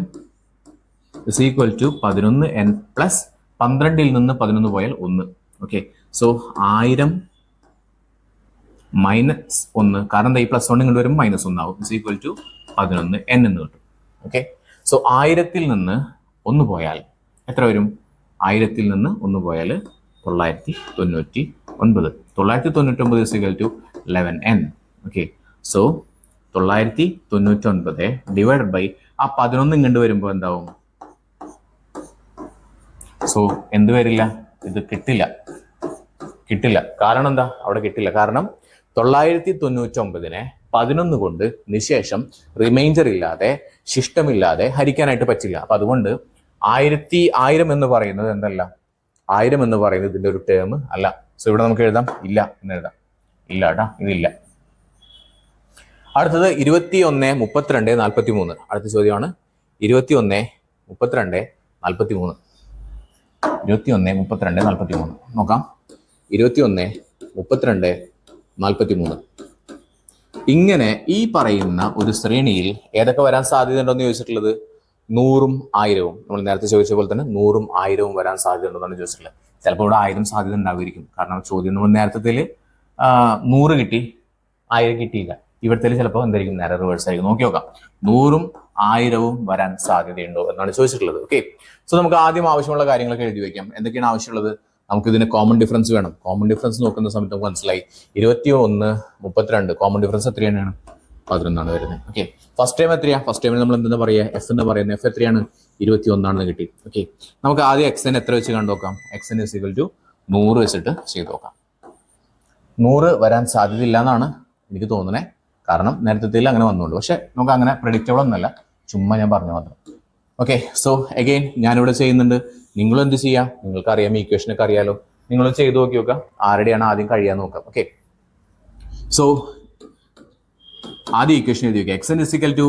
is equal to 11n plus 12ൽ നിന്ന് 11 പോയാൽ 1. ഓക്കെ, സോ 1000 മൈനസ് 1, കാരണം ഈ പ്ലസ് 1 ഇങ്ങോട്ട് വരുമ്പോൾ -1 ആവും. ഇസ് ഈക്വൽ ടു 11n എന്ന് കിട്ടും. ഓക്കെ, സോ 1000ൽ നിന്ന് 1 പോയാൽ എത്ര വരും? 1000ൽ നിന്ന് 1 പോയാൽ 999. 999 is equal to 11n. Okay, so 999 divided by ആ 11 ഇങ്ങോട്ട് വരുമ്പോൾ എന്താവും? സോ എന്ത് വരില്ല? ഇത് കിട്ടില്ല. കാരണം എന്താ? അവിടെ കിട്ടില്ല. കാരണം 999നെ 11 കൊണ്ട് നിശേഷം റിമൈൻഡർ ഇല്ലാതെ ശിഷ്ടമില്ലാതെ ഹരിക്കാനായിട്ട് പറ്റില്ല. അപ്പൊ അതുകൊണ്ട് 1000 എന്ന് പറയുന്നത് എന്തല്ല? 1000 എന്ന് പറയുന്നത് ഇതിന്റെ ഒരു ടേം അല്ല. സോ ഇവിടെ നമുക്ക് എഴുതാം ഇല്ല എന്ന് എഴുതാം. ഇല്ല കേട്ടാ, ഇതില്ല. അടുത്തത് 21, 32, 43. അടുത്ത ചോദ്യമാണ് 21, 32, 43. 21, 32, 43 നോക്കാം. 21, 32, 43. ഇങ്ങനെ ഈ പറയുന്ന ഒരു ശ്രേണിയിൽ ഏതൊക്കെ വരാൻ സാധ്യത ഉണ്ടോന്ന് ചോദിച്ചിട്ടുള്ളത്? 100ഉം 1000ഉം. നമ്മൾ നേരത്തെ ചോദിച്ച പോലെ തന്നെ 100ഉം 1000ഉം വരാൻ സാധ്യത ഉണ്ടെന്നാണ് ചോദിച്ചിട്ടുള്ളത്. ചിലപ്പോൾ ഇവിടെ 1000 സാധ്യത ഉണ്ടാവുമായിരിക്കും. കാരണം ചോദ്യം നമ്മൾ നേരത്തെ 100 കിട്ടി, 1000 കിട്ടിയില്ല. ഇവിടത്തെ ചിലപ്പോൾ എന്തായിരിക്കും? നേരെ റിവേഴ്സ് ആയിരിക്കും. നോക്കി നോക്കാം. 100ഉം 1000ഉം വരാൻ സാധ്യതയുണ്ടോ എന്നാണ് ചോദിച്ചിട്ടുള്ളത്. ഓക്കെ, സോ നമുക്ക് ആദ്യം ആവശ്യമുള്ള കാര്യങ്ങളൊക്കെ എഴുതി വയ്ക്കാം. എന്തൊക്കെയാണ് ആവശ്യമുള്ളത്? നമുക്ക് ഇതിന് കോമൺ ഡിഫറൻസ് വേണം. കോമൺ ഡിഫറൻസ് നോക്കുന്ന സമയത്ത് നമുക്ക് മനസ്സിലായി 21, 32 കോമൺ ഡിഫറൻസ് എത്ര തന്നെയാണ്? 11 വരുന്നത്. ഓക്കെ, ഫസ്റ്റ് ടൈം എത്രയാ? ഫസ്റ്റ് ടൈമിൽ നമ്മൾ എന്താ പറയുക? എഫ് എന്ന് പറയുന്നത്. എഫ് എത്രയാണ്? 21 കിട്ടി. ഓക്കെ, നമുക്ക് ആദ്യം എക്സ് എൻ എത്ര വെച്ച് കണ്ടു നോക്കാം. X n is equal to 100 വെച്ചിട്ട് ചെയ്ത് നോക്കാം. 100 വരാൻ സാധ്യതയില്ല എന്നാണ് എനിക്ക് തോന്നുന്നത്. കാരണം നേരത്തെ അങ്ങനെ വന്നുകൊണ്ട്. പക്ഷെ നമുക്ക് അങ്ങനെ പ്രെഡിക്റ്റബിൾ ഒന്നല്ല, ചുമ്മാ ഞാൻ പറഞ്ഞു മാത്രം. ഓക്കെ, സോ അഗെയിൻ ഞാനിവിടെ ചെയ്യുന്നുണ്ട്. നിങ്ങൾ എന്ത് ചെയ്യാം? നിങ്ങൾക്ക് അറിയാം, ഈക്വേഷനൊക്കെ അറിയാലോ. നിങ്ങൾ ചെയ്ത് നോക്കി നോക്കാം. ആരുടെയാണ് ആദ്യം കഴിയാൻ നോക്കാം. ഓക്കെ, സോ ആദ്യം ഈക്വേഷൻ എഴുതി വയ്ക്കുക. X n is equal to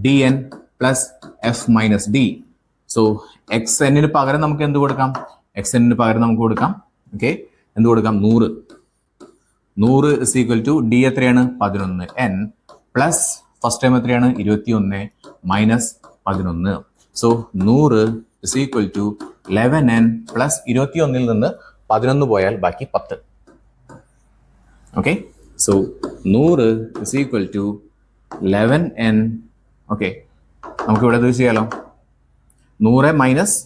d n plus f minus d. So x എന്നിന് പകരം നമുക്ക് എന്ത് കൊടുക്കാം? എക്സ് എന്നിന് പകരം നമുക്ക് കൊടുക്കാം. ഓക്കെ, എന്ത് കൊടുക്കാം? 100. 100 ഇസ് ഈക്വൽ ടു ഡി എത്രയാണ്? 11 എൻ പ്ലസ് ഫസ്റ്റ് ടൈം എത്രയാണ്? 21 minus 11. So 100 is equal to 11n plus 21ൽ നിന്ന് 11 പോയാൽ ബാക്കി 10. Okay, so 100 is equal to 11n. Okay, നമുക്ക് ഇവിടെ ഇത് ചെയ്യാലോ. 100 minus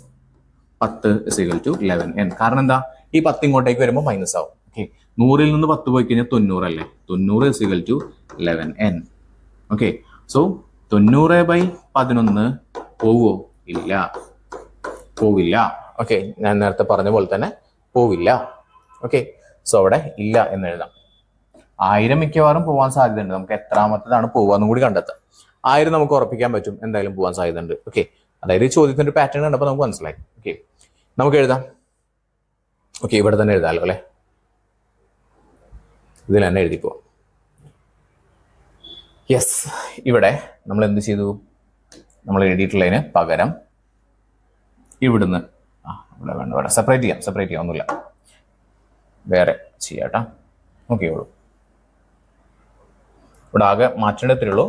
10 is equal to 11n. കാരണം എന്താ? ഈ 10 ഇങ്ങോട്ടേക്ക് വരുമ്പോൾ മൈനസ് ആവും. ഓക്കെ, 100ൽ നിന്ന് 10 പോയി കഴിഞ്ഞാൽ 90 അല്ലേ? 90 is equal to 11n. Okay, so 90/11 പോവോ? ഇല്ല, പോവില്ല. ഓക്കെ, ഞാൻ നേരത്തെ പറഞ്ഞ പോലെ തന്നെ പോവില്ല. ഓക്കെ, സോ അവിടെ ഇല്ല എന്ന് എഴുതാം. 1000 മിക്കവാറും പോകാൻ സാധ്യതയുണ്ട്. നമുക്ക് എത്രാമത്തതാണ് പോവാന്നും കൂടി കണ്ടെത്താം. 1000 നമുക്ക് ഉറപ്പിക്കാൻ പറ്റും, എന്തായാലും പോകാൻ സാധ്യതയുണ്ട്. ഓക്കെ, അതായത് ഈ ചോദ്യത്തിന്റെ പാറ്റേൺ കണ്ടപ്പോൾ നമുക്ക് മനസ്സിലായി. ഓക്കെ, നമുക്ക് എഴുതാം. ഓക്കെ, ഇവിടെ തന്നെ എഴുതാമല്ലോ അല്ലെ? ഇതിൽ തന്നെ എഴുതി പോവാം. യെസ്, ഇവിടെ നമ്മൾ എന്ത് ചെയ്തു? നമ്മൾ എഴുതിയിട്ടുള്ളതിന് പകരം ഇവിടുന്ന് ഇവിടെ വേണ്ട, വേണ്ട, സെപ്പറേറ്റ് ചെയ്യാം, ഒന്നുമില്ല, വേറെ ചെയ്യാട്ടാ. ഓക്കെ, ഉള്ളൂ ഇവിടെ ആകെ മാറ്റേണ്ടത്രയുള്ളൂ.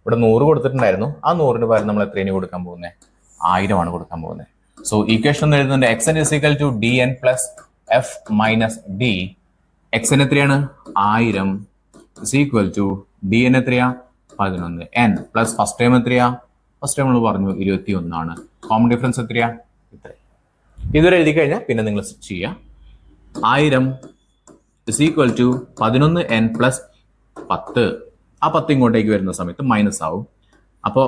ഇവിടെ 100 കൊടുത്തിട്ടുണ്ടായിരുന്നു. ആ 100ന് പകരം നമ്മൾ എത്രയാണ് കൊടുക്കാൻ പോകുന്നത്? 1000 കൊടുക്കാൻ പോകുന്നത്. സോ ഈക്വേഷൻ ഒന്ന് എഴുതുന്നുണ്ട്. X n is equal to d n plus f minus d. X n എത്രയാണ്? 1000 is equal to d n എത്രയാ? 11 എൻ പ്ലസ് ഫസ്റ്റ് ടൈം എത്രയാ? ഫസ്റ്റ് ടൈം നമ്മൾ പറഞ്ഞു 21 ആണ്. കോമൺ ഡിഫറൻസ് എത്രയാ? ഇത്ര. ഇതുവരെ എഴുതി കഴിഞ്ഞാൽ പിന്നെ നിങ്ങൾ ചെയ്യുക. 1000 is equal to 11 n plus 10. ആ 10 ഇങ്ങോട്ടേക്ക് വരുന്ന സമയത്ത് മൈനസ് ആവും. അപ്പോൾ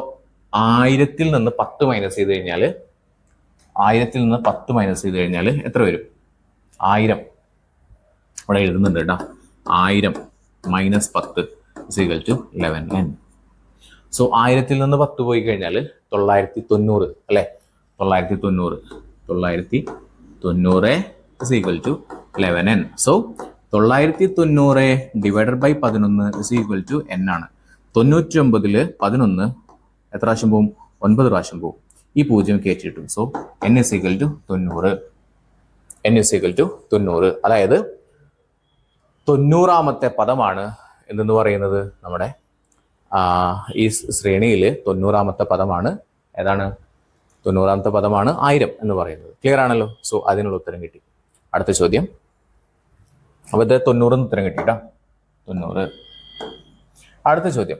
1000ൽ നിന്ന് 10 മൈനസ് ചെയ്ത് കഴിഞ്ഞാൽ 1000ൽ നിന്ന് 10 മൈനസ് ചെയ്ത് കഴിഞ്ഞാൽ എത്ര വരും? 1000 ഇവിടെ എഴുതുന്നുണ്ട് കേട്ടോ. 1000 minus 10 is equal to 11n. So 1000ൽ നിന്ന് 10 പോയി കഴിഞ്ഞാൽ 990 അല്ലേ? 990 is equal to 11n. So 990 divided by 11 is equal to n ആണ്. 99ൽ 11 എത്ര പ്രാവശ്യം പോവും? 9 പ്രാവശ്യം പോവും. ഈ 0 കയറ്റി കിട്ടും. So n is equal to 90. n is equal to 90. അതായത് 90ാമത്തെ പദമാണ് എന്തെന്ന് പറയുന്നത്? നമ്മുടെ ഈ ശ്രേണിയിൽ 90ാമത്തെ പദമാണ് ഏതാണ്? 90ാമത്തെ പദമാണ് 1000 എന്ന് പറയുന്നത്. ക്ലിയർ ആണല്ലോ? സോ അതിനുള്ള ഉത്തരം കിട്ടി. അടുത്ത ചോദ്യം. അപ്പോൾ ഇത് 90 ഉത്തരം കിട്ടിട്ടാ. 90. അടുത്ത ചോദ്യം.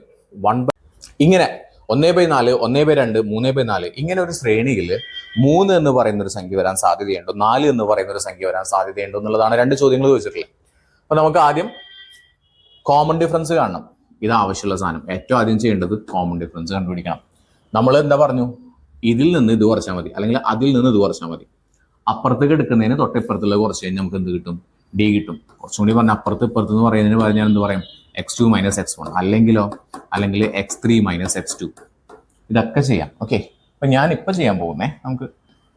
ഇങ്ങനെ 1/4, 1/2, 3/4 ഇങ്ങനെ ഒരു ശ്രേണിയിൽ 3 എന്ന് പറയുന്ന ഒരു സംഖ്യ വരാൻ സാധ്യതയുണ്ടോ, 4 എന്ന് പറയുന്ന ഒരു സംഖ്യ വരാൻ സാധ്യതയുണ്ടോ എന്നുള്ളതാണ് 2 ചോദ്യങ്ങൾ ചോദിച്ചിട്ടുള്ളത്. അപ്പൊ നമുക്ക് ആദ്യം കോമൺ ഡിഫറൻസ് കാണണം. ഇത് ആവശ്യമുള്ള സാധനം. ഏറ്റവും ആദ്യം ചെയ്യേണ്ടത് കോമൺ ഡിഫറൻസ് കണ്ടുപിടിക്കണം. നമ്മൾ എന്താ പറഞ്ഞു? ഇതിൽ നിന്ന് ഇത് കുറച്ചാൽ മതി, അല്ലെങ്കിൽ അതിൽ നിന്ന് ഇത് കുറച്ചാൽ മതി. അപ്പുറത്തേക്ക് എടുക്കുന്നതിന് തൊട്ടിപ്പുറത്തുള്ള കുറച്ച് കഴിഞ്ഞാൽ നമുക്ക് എന്ത് കിട്ടും? ഡി കിട്ടും. കുറച്ചും കൂടി പറഞ്ഞാൽ അപ്പുറത്ത് ഇപ്പുറത്ത് എന്ന് പറയുന്നതിന് പറഞ്ഞാൽ എന്ത് പറയും? x2 മൈനസ് x1, അല്ലെങ്കിൽ x3 മൈനസ് x2. ഇതൊക്കെ ചെയ്യാം. ഓക്കെ, അപ്പൊ ഞാൻ ഇപ്പൊ ചെയ്യാൻ പോകുന്നേ, നമുക്ക്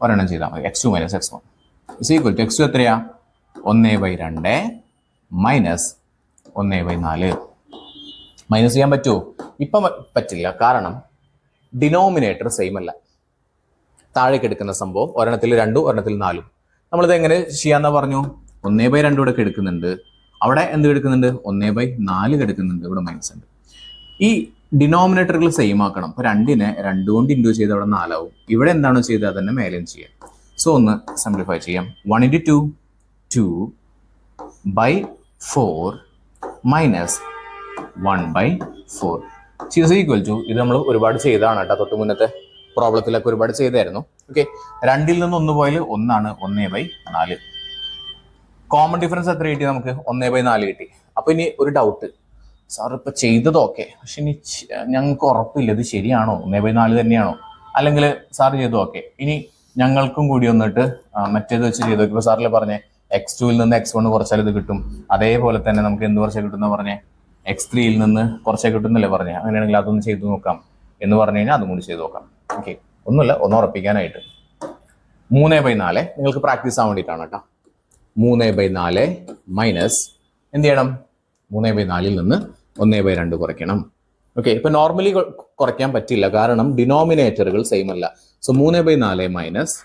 ഒരെണ്ണം ചെയ്താൽ മതി. x2 minus x1 is equal to x2 എത്രയാ? 1/2 മൈനസ് 1/4. മൈനസ് ചെയ്യാൻ പറ്റുമോ? ഇപ്പം പറ്റില്ല, കാരണം ഡിനോമിനേറ്റർ സെയിം അല്ല. താഴേക്ക് എടുക്കുന്ന സംഭവം ഒരെണ്ണത്തിൽ 2, ഒരെണ്ണത്തിൽ 4. നമ്മളിത് എങ്ങനെ ചെയ്യാന്നാ പറഞ്ഞു? 1/2 ഇവിടെ എടുക്കുന്നുണ്ട്, അവിടെ എന്ത് എടുക്കുന്നുണ്ട്? 1/4 എടുക്കുന്നുണ്ട്, ഇവിടെ മൈനസ് ഉണ്ട്. ഈ ഡിനോമിനേറ്ററുകൾ സെയിം ആക്കണം. അപ്പൊ 2നെ 2 കൊണ്ട് ഇൻഡ്യൂ ചെയ്ത് അവിടെ 4 ആവും. ഇവിടെ എന്താണോ ചെയ്തത് അതന്നെ മേലെയും ചെയ്യാം. സോ ഒന്ന് സിംപ്ലിഫൈ ചെയ്യാം. 1 × 2 2/4 മൈനസ് 1/4 ഈസ് ഈക്വൽ ടു, ഇത് നമ്മൾ ഒരുപാട് ചെയ്തതാണ് കേട്ടോ. തൊട്ട് മുന്നത്തെ പ്രോബ്ലത്തിലൊക്കെ ഒരുപാട് ചെയ്തായിരുന്നു. ഓക്കെ, 2ൽ നിന്ന് 1 പോയാൽ 1 ആണ്. 1/4. കോമൺ ഡിഫറൻസ് എത്ര കിട്ടി നമുക്ക്? 1/4 കിട്ടി. അപ്പൊ ഇനി ഒരു ഡൗട്ട്, സാർ ഇപ്പൊ ചെയ്തത് ഓക്കെ, പക്ഷെ ഇനി ഞങ്ങൾക്ക് ഉറപ്പില്ല ഇത് ശരിയാണോ, 1/4 തന്നെയാണോ, അല്ലെങ്കിൽ സാർ ചെയ്തു ഓക്കെ, ഇനി ഞങ്ങൾക്കും കൂടി വന്നിട്ട് മറ്റേത് വെച്ച് ചെയ്തു നോക്കി. ഇപ്പൊ സാറിൽ പറഞ്ഞേ x2ൽ നിന്ന് x1 കുറച്ചാൽ ഇത് കിട്ടും, അതേപോലെ തന്നെ നമുക്ക് എന്ത് കുറച്ചാൽ കിട്ടുന്ന പറഞ്ഞേ x3ൽ നിന്ന് കുറച്ചാൽ കിട്ടുന്നല്ലേ പറഞ്ഞേ. അങ്ങനെയാണെങ്കിൽ അതൊന്ന് ചെയ്തു നോക്കാം എന്ന് പറഞ്ഞു കഴിഞ്ഞാൽ അതും കൂടി ചെയ്ത് നോക്കാം. ഓക്കെ, ഒന്നുമില്ല, ഒന്ന് ഉറപ്പിക്കാനായിട്ട് 3/4 നിങ്ങൾക്ക് പ്രാക്ടീസ് ആവാൻ വേണ്ടിയിട്ടാണ് കേട്ടോ. 3/4 മൈനസ് എന്ത് ചെയ്യണം? 3/4ൽ നിന്ന് 1/2 കുറയ്ക്കണം. ഓക്കെ, ഇപ്പൊ നോർമലി കുറയ്ക്കാൻ പറ്റില്ല, കാരണം ഡിനോമിനേറ്ററുകൾ സെയിം അല്ല. സോ 3/4 മൈനസ്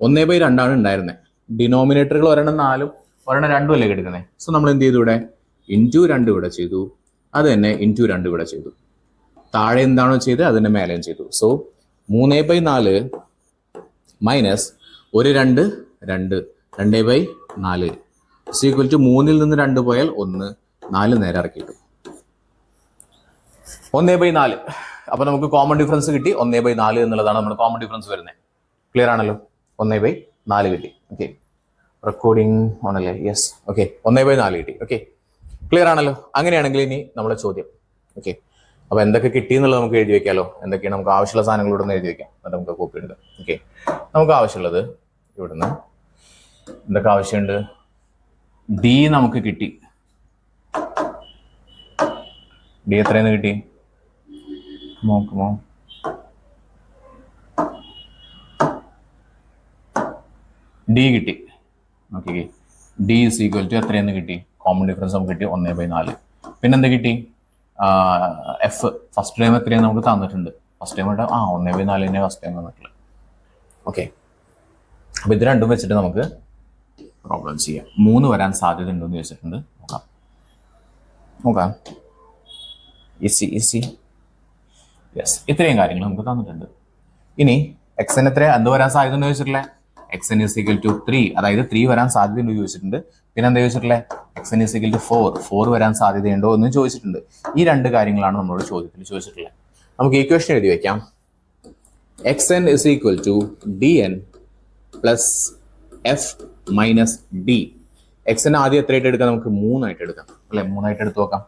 1/2 ഉണ്ടായിരുന്നത്. ഡിനോമിനേറ്ററുകൾ ഒരെണ്ണം 4ഉം ഒരെണ്ണം 2ഉം അല്ലേ എടുക്കുന്നത്. സോ നമ്മൾ എന്ത് ചെയ്തു, ഇവിടെ ഇൻറ്റു 2 ഇവിടെ ചെയ്തു, അത് തന്നെ ഇൻറ്റു 2 ഇവിടെ ചെയ്തു. താഴെ എന്താണോ ചെയ്ത് അതിൻ്റെ മേലെയും ചെയ്തു. സോ 3/4 മൈനസ് 2 2/4 ഈക്വൽ ടു 3ൽ നിന്ന് 2 പോയാൽ 1, 4 നേരെ ഇറക്കിയിട്ടു 1/4. അപ്പൊ നമുക്ക് കോമൺ ഡിഫറൻസ് കിട്ടി 1/4 എന്നുള്ളതാണ് നമ്മുടെ കോമൺ ഡിഫറൻസ് വരുന്നത്. ക്ലിയർ ആണല്ലോ? 1/4 കിട്ടി. ഓക്കെ, റെക്കോർഡിംഗ് ആണല്ലേ? യെസ്. ഓക്കെ, 1/4 കിട്ടി. ഓക്കെ, ക്ലിയർ ആണല്ലോ? അങ്ങനെയാണെങ്കിൽ ഇനി നമ്മളെ ചോദ്യം. ഓക്കെ, അപ്പൊ എന്തൊക്കെ കിട്ടി എന്നുള്ളത് നമുക്ക് എഴുതി വെക്കാമല്ലോ. എന്തൊക്കെയാണ് നമുക്ക് ആവശ്യമുള്ള സാധനങ്ങളോട് ഒന്ന് എഴുതി വെക്കാം, എന്നിട്ട് നമുക്ക് കോപ്പി എടുക്കാം. ഓക്കെ, നമുക്ക് ആവശ്യമുള്ളത് ഇവിടുന്ന് എന്തൊക്കെ ആവശ്യമുണ്ട്? ഡി നമുക്ക് കിട്ടി. ഡി എത്രയെന്ന് കിട്ടി നോക്കുമോ? ഡി കിട്ടി. Okay, d is equal to എത്രയെന്ന് കിട്ടി? കോമൺ ഡിഫറൻസ് നമുക്ക് കിട്ടി 1/4. പിന്നെന്താ കിട്ടി? എഫ് ഫസ്റ്റ് ടൈം എത്രയാണ് നമുക്ക് തന്നിട്ടുണ്ട്. ഫസ്റ്റ് ടൈം 1/4 തന്നെ ഫസ്റ്റ് ടൈം തന്നിട്ടുള്ളത്. ഓക്കെ, അപ്പൊ ഇത് രണ്ടും വെച്ചിട്ട് നമുക്ക് പ്രോബ്ലം ചെയ്യാം. 3 വരാൻ സാധ്യത ഉണ്ടെന്ന് ചോദിച്ചിട്ടുണ്ട്. നോക്കാം. ഈസി. യെസ്, ഇത്രയും കാര്യങ്ങൾ നമുക്ക് തന്നിട്ടുണ്ട്. ഇനി എക്സിന് എത്ര എന്ത് വരാൻ സാധ്യത ഉണ്ടെന്ന് ചോദിച്ചിട്ടില്ലേ? എക്സ് ഇസ് ഈക്വൽ ടു 3, അതായത് 3 വരാൻ സാധ്യതയുണ്ട് ചോദിച്ചിട്ടുണ്ട്. പിന്നെ എന്താ ചോദിച്ചിട്ടില്ലേ? എക്സ് ഇസ് ഈക്വൽ ടു 4 വരാൻ സാധ്യതയുണ്ടോ എന്ന് ചോദിച്ചിട്ടുണ്ട്. ഈ 2 കാര്യങ്ങളാണ് നമ്മളോട് ചോദ്യത്തിൽ ചോദിച്ചിട്ടുള്ളത്. നമുക്ക് ഈക്വേഷൻ എഴുതി വെക്കാം. X n is equal to d n plus f minus d. എക്സിന് ആദ്യം എത്രയായിട്ട് എടുക്കാം? നമുക്ക് 3 ആയിട്ട് എടുക്കാം അല്ലെ? 3 ആയിട്ട് എടുത്ത് നോക്കാം.